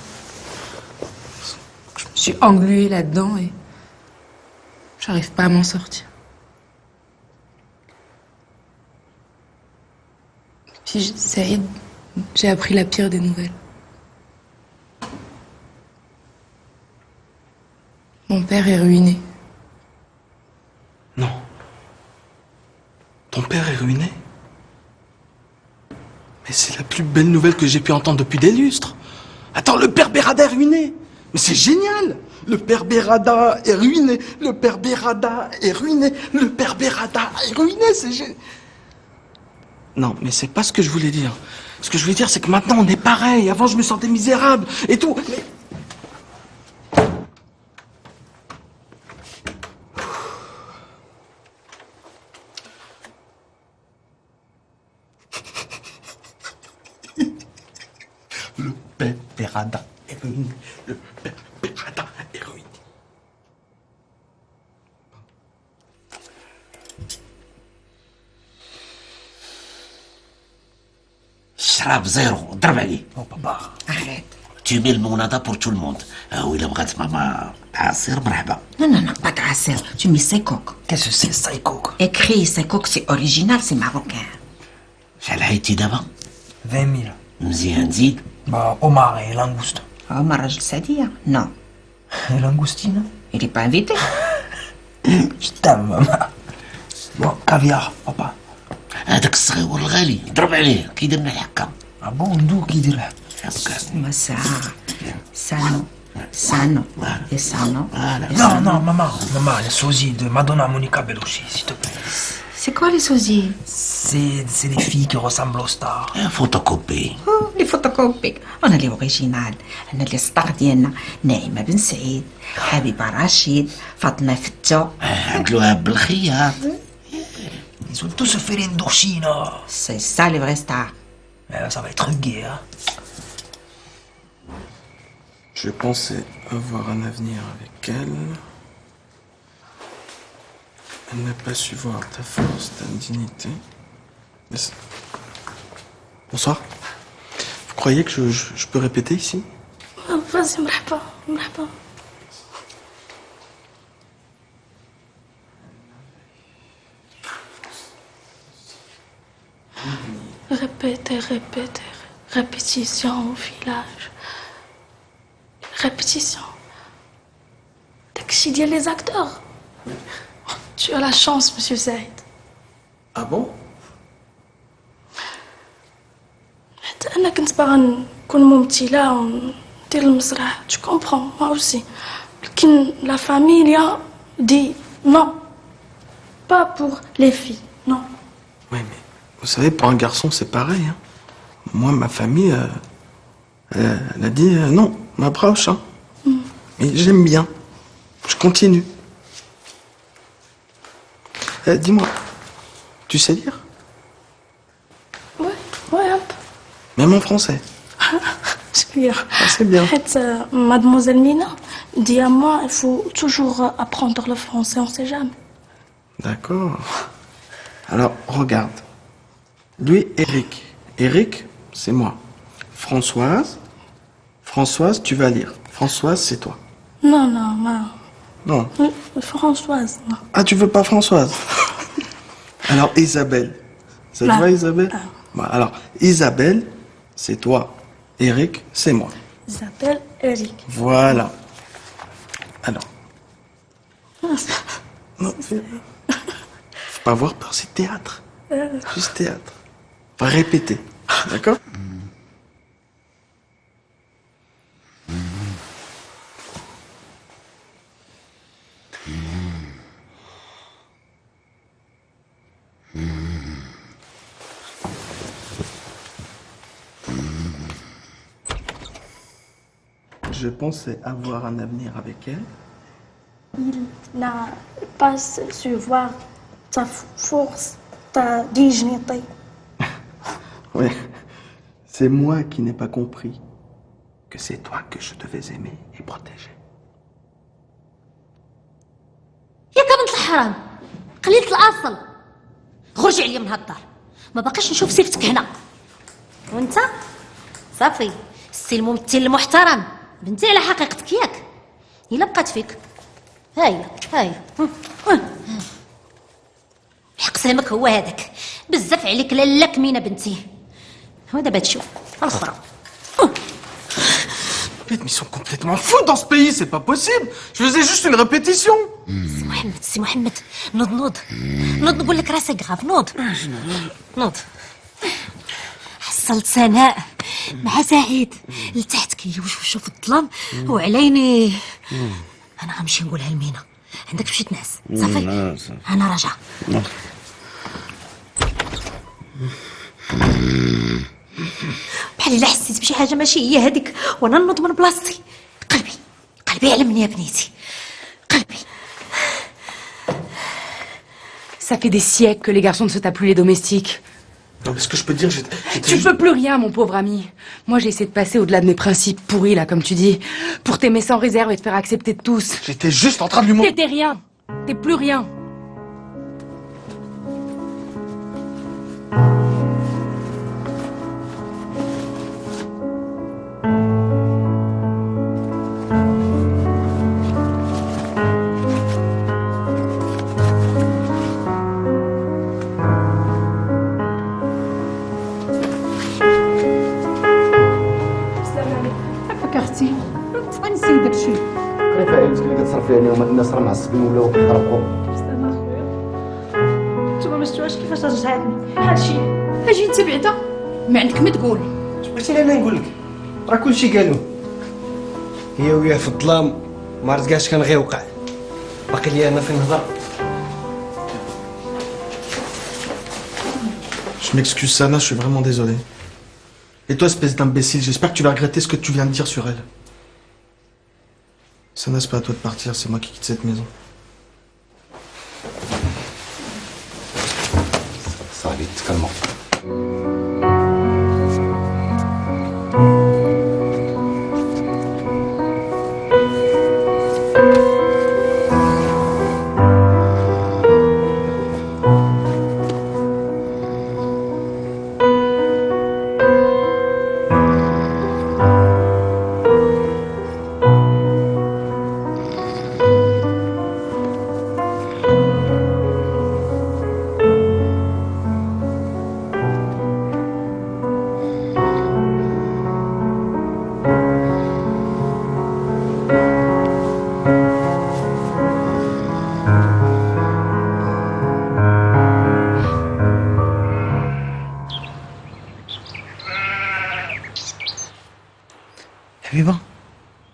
Je me suis engluée là-dedans et j'arrive pas à m'en sortir. Puis Saïd, j'ai appris la pire des nouvelles. Mon père est ruiné. Non. Ton père est ruiné? Mais c'est la plus belle nouvelle que j'ai pu entendre depuis des lustres. Attends, le père Bérada est ruiné. Mais c'est génial. Le père Bérada est ruiné. Le père Bérada est ruiné. Le père Bérada est ruiné. C'est génial. Non, mais c'est pas ce que je voulais dire. Ce que je voulais dire, c'est que maintenant on est pareil. Avant, je me sentais misérable et tout. Mais... Le père Bérada est ruiné. Le père Bérada est ruiné. الشراب زيرو ضرب عليه. بابا arrête. Tu mets le monada pour tout le monde. وإلا بغات ماما عصير مرحبا. Non, non, non, pas de racine. Tu mets 5 coques. Qu'est-ce que c'est, ça, coke? Écrit 5 coques, c'est original, c'est marocain. شحال حيدتي دابا؟ 20 000. مزيان زيد. Bah, homard et langouste. Omar Rajl Sadia? Non. Et langoustine? Il n'est pas invité. Je t'aime, maman. Bon, caviar, papa. هذاك الصغير الغالي ضرب عليه كيدير من الحكام. Ah bon, d'où qui dirait? Mais ça, Sano, Sano, et Sano. Non, non, maman, les sosies de Madonna Monica Bellucci, s'il te plaît. C'est quoi les sosies? C'est des filles qui ressemblent aux stars. photocopie. Les photocopies. On a les originales. On a les stars ديالنا نعيمة بن سعيد, حبيبة رشيد, فاطمة فتو. عبد الوهاب بالخياط. Ils ont tous fait une douchine. C'est ça les vraies stars. Mais là, ça va être gay, hein. Je pensais avoir un avenir avec elle. Elle n'a pas su voir ta force, ta dignité. Bonsoir. Vous croyez que je peux répéter ici? Vas-y, مرحبا مرحبا. Répétez, répétez, répétition au village. Répétition. Dès que les acteurs. Tu as la chance, monsieur Saïd. Ah bon? أنا كنت باغا نكون ممثلة وندير المسرح. Tu comprends, moi aussi. لكن la famille dit non. Pas pour les filles, non. Oui, mais vous savez, pour un garçon, c'est pareil. Hein. Moi, ma famille, elle a dit non, m'approche. Hein. Mais j'aime bien. Je continue. Dis-moi, tu sais lire? Ouais, un peu. Même en français? C'est bien. Ah, c'est bien. Mademoiselle Mina dit à moi, il faut toujours apprendre le français, on sait jamais. D'accord. Alors, regarde. Lui, Eric. Eric, c'est moi. Françoise, tu vas lire. Françoise, c'est toi. Non. Non. Françoise, non. Ah, tu veux pas Françoise? Alors, Isabelle. Ça te Non. va, Isabelle? Bon, alors, Isabelle, c'est toi. Eric, c'est moi. Isabelle, Eric. Voilà. Alors. Non, faut pas avoir peur, c'est théâtre. Juste théâtre. Faut répéter. D'accord? Je pensais avoir un avenir avec elle. Il n'a pas su voir ta force, ta dignité. Ouais. C'est moi qui n'ai pas compris que c'est toi que je devais aimer et protéger. يا بنت الحرام قليلة الأصل خرجي عليا من هالدار ما باقيش نشوف سيفتك هنا وانت صافي السي الممثل المحترم بنتي على حقيقتك ياك إلا بقات فيك هاهي الحق سلامك هو هذاك بزاف عليك لالاك مينا بنتي ودابا تشوف الاخرى Mais ils sont complètement fous dans ce pays, c'est pas possible. Je faisais juste une répétition. سي محمد نوض نقول لك راه سي غراف نوض حصلت سناء مع سعيد لتحت كيوشوشوا في الظلام وعليني انا غنمشي نقولها لمينا عندك تمشي تنعس صافي انا راجعه بحال الا حسيت بشي حاجه ماشي هي هذيك وانا نوض من بلاصتي قلبي علمني يا بنيتي قلبي. Ça fait des siècles que les garçons ne se tapent plus les domestiques. Non, mais ce que je peux te dire, Tu peux plus rien, mon pauvre ami. Moi, j'ai essayé de passer au-delà de mes principes pourris, là, comme tu dis, pour t'aimer sans réserve et te faire accepter de tous. J'étais juste en train de lui montrer. T'étais rien. T'es plus rien. فكرتي تنسي داكشي كيف عيلتك اللي كتصرفي عليهم الناس راه معصبين ولاو كيحرقوا استنى اخويا نتوما ما شفتوهاش كيفاش رجعتني هادشي اجي انت بعدا ما عندك ما تقول بغيتي انا نقول لك راه كلشي قالوه هي وياه في الظلام ما عرفت كاع كان غيوقع باقي لي انا فين نهضر. Je m'excuse, Sana, je suis vraiment désolé. Et toi, espèce d'imbécile, j'espère que tu vas regretter ce que tu viens de dire sur elle. Sana, c'est pas à toi de partir, c'est moi qui quitte cette maison. صاحبي تكلموا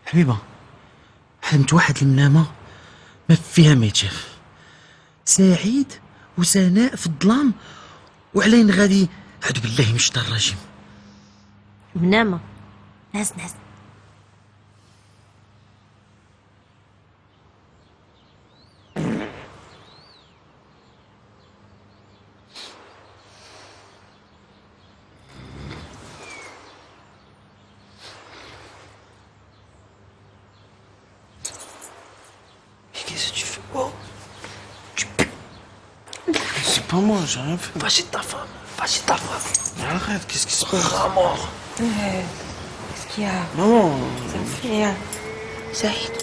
حبيبة حلمت واحد المنامة ما فيها ما يتشاف. سعيد وسناء في الظلام وعلين غادي عاد بالله من الشيطان الرجيم. منامة ناس Qu'est-ce que tu fais? Oh. C'est pas moi, j'ai rien fait. Va chez ta femme. Va chez ta femme. Mais arrête, qu'est-ce qui se passe? Rat mort. Qu'est-ce qu'il y a? Maman. Ça me fait rien. Saïd,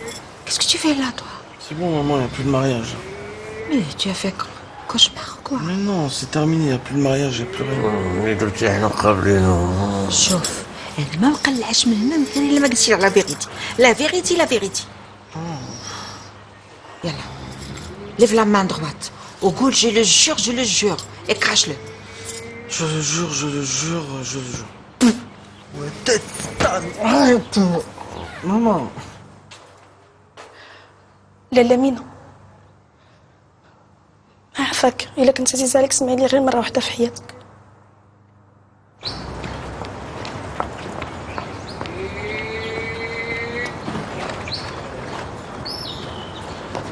qu'est-ce que tu fais là, toi? C'est bon, maman, il n'y a plus de mariage. Mais tu as fait cauchemar ou quoi? Mais non, c'est terminé, il n'y a plus de mariage, il n'y a plus rien. شوف انا ما مقلعش من هنا مثلا الا ما قلتي لا فيغيتي لا فيغيتي لا فيغيتي يلا ليف لا مان droite وقول جو لو جور جو لو جور et crache-le. Je le jure, je le jure, je le jure. arrête. Maman. لاله مينا عافاك الا كنت عزيزه عليك سمعي لي غير مره واحده في حياتك.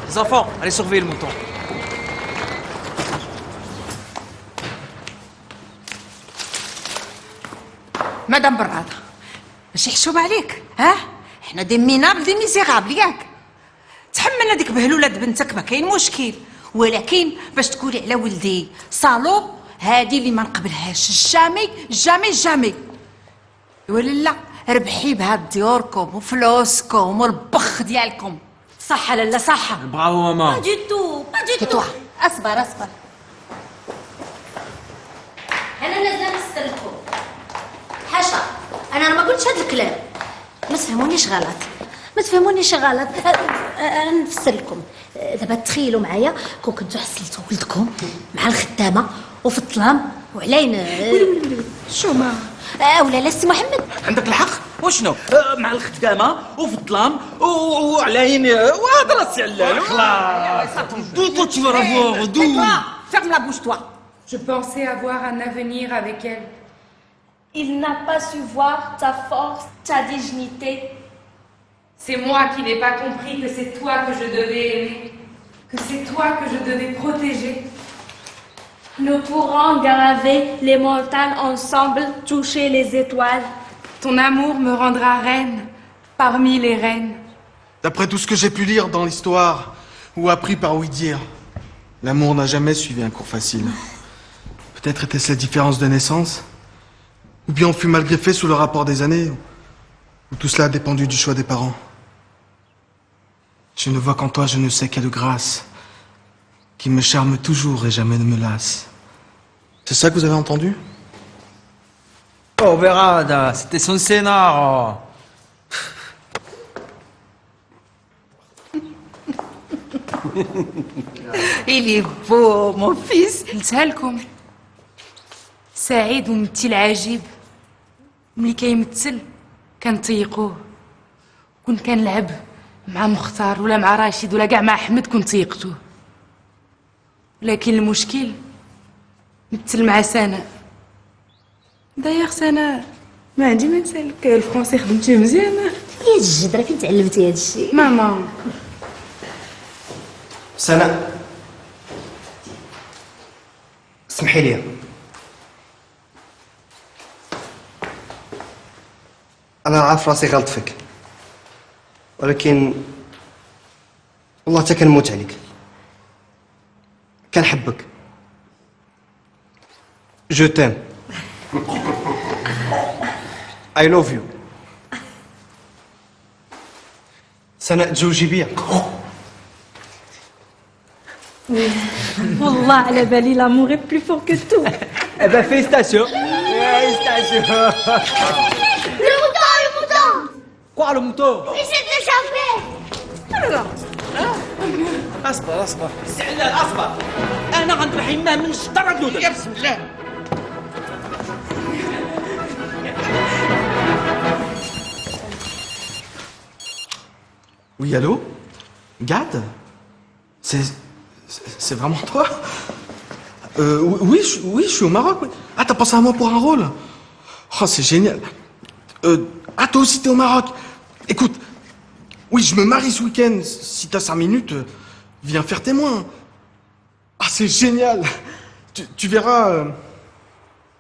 Les enfants, allez surveiller le mouton. مدام برادة ماشي حشوب عليك ها؟ حنا دي مينابل دي ميزيرابل ياك تحملنا ديك بهلولة بنتك ما كاين مشكل ولكن باش تقولي على ولدي صالو هادي اللي ما نقبلهاش جامي جامي جامي ولا لا ربحي بها ديوركم وفلوسكم والبخ ديالكم صح لالا صح. Bravo maman. با دو تو اصبر انا نازله نستلكم حاشا انا ما قلتش هذا الكلام ما تفهمونيش غلط انا نفسر لكم دابا تخيلوا معايا كون كنتو حصلتوا ولدكم مع الخدامه وفي الظلام وعلين شو ما ولا لا سي محمد عندك الحق وشنو مع الخدامه وفي الظلام وعلين وهذا السي علال خلاص دو tu vas revoir دو ferme la bouche toi. Je pensais avoir un avenir avec elle. Il n'a pas su voir ta force, ta dignité. C'est moi qui n'ai pas compris que c'est toi que je devais aimer, que c'est toi que je devais protéger. Nous pourrons graver les montagnes ensemble, toucher les étoiles. Ton amour me rendra reine parmi les reines. D'après tout ce que j'ai pu lire dans l'histoire ou appris par ouï-dire, l'amour n'a jamais suivi un cours facile. Peut-être était-ce la différence de naissance, ou bien on fut mal greffé sous le rapport des années, ou tout cela a dépendu du choix des parents. Je ne vois qu'en toi je ne sais quelle grâce, qui me charme toujours et jamais ne me lasse. C'est ça que vous avez entendu? Oh Berada, c'était son scénar. Il est beau mon fils. قلتها لكم سعيد ومثل عجيب ملي كيمثل كنطيقوه كون كنلعب مع مختار ولا مع راشد ولا كاع مع احمد كنت طيقتوه لكن المشكل مثل مع سناء دايوغ سناء ما عندي ما نسالك الفرونسي خدمتيه مزيان يا الجد راكي تعلمتي هذا الشيء ماما سناء اسمحي لي انا عارف راسي غلط فيك ولكن والله حتى كنموت عليك كنحبك جو تيم I love you سناء تزوجي بيا والله على بالي l'amour est plus fort que tout. Eh ben félicitations. Félicitations. Le mouton. Quoi le mouton? Il s'est échappé. اصبر استعلال اصبر انا غنطرح يماه من الشطر غنودك يا بسم الله Oui, allô? Gad? C'est vraiment toi? Oui, je suis au Maroc. Oui. Ah, t'as pensé à moi pour un rôle? Oh, c'est génial. Ah, toi aussi, t'es au Maroc. Écoute, oui, je me marie ce week-end. Si t'as 5 minutes, viens faire témoin. Ah, c'est génial. Tu verras,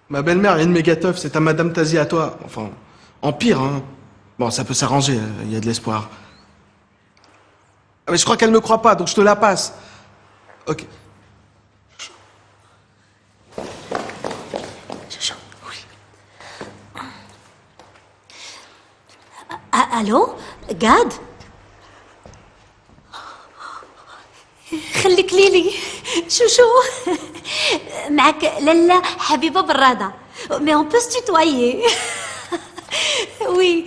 ma belle-mère est une méga teuf. C'est ta Madame Tazi à toi. Enfin, en pire, hein. Bon, ça peut s'arranger, il y a de l'espoir. Ah, mais je crois qu'elle me croit pas, donc je te la passe. Ok. الو قاد خليك ليلي شو معك لالا حبيبه براده mais on peut se tutoyer oui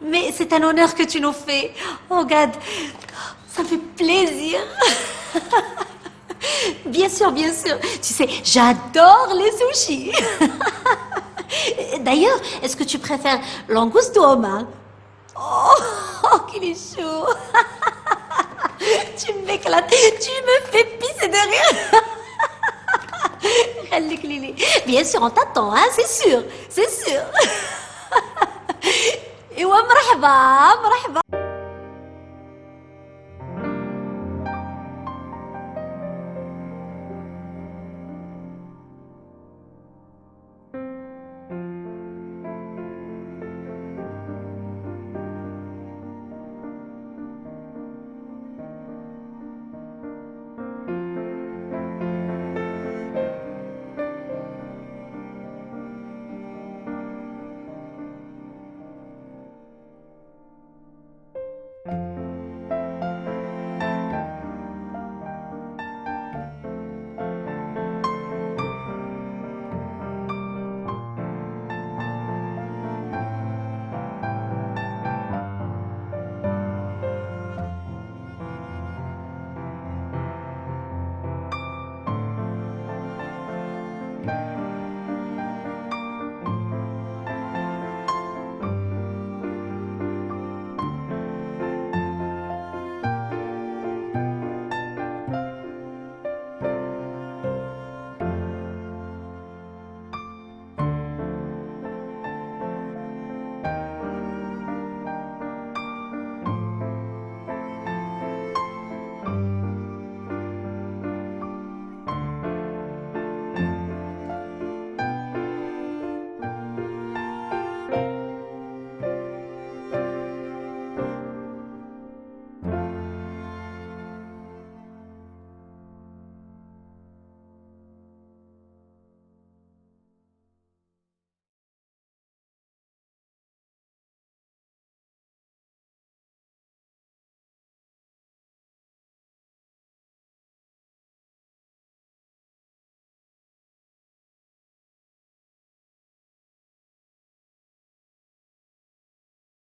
mais c'est un honneur que tu nous fais oh Gad ça me fait plaisir bien sûr tu sais j'adore les sushis d'ailleurs est-ce que tu préfères langouste ou homard? Oh, qu'il est chaud. Tu m'éclates. Tu me fais pisser de rire. خليك ليلي. Bien sûr, on t'attend, hein, c'est sûr. Et ouais, مرحبا.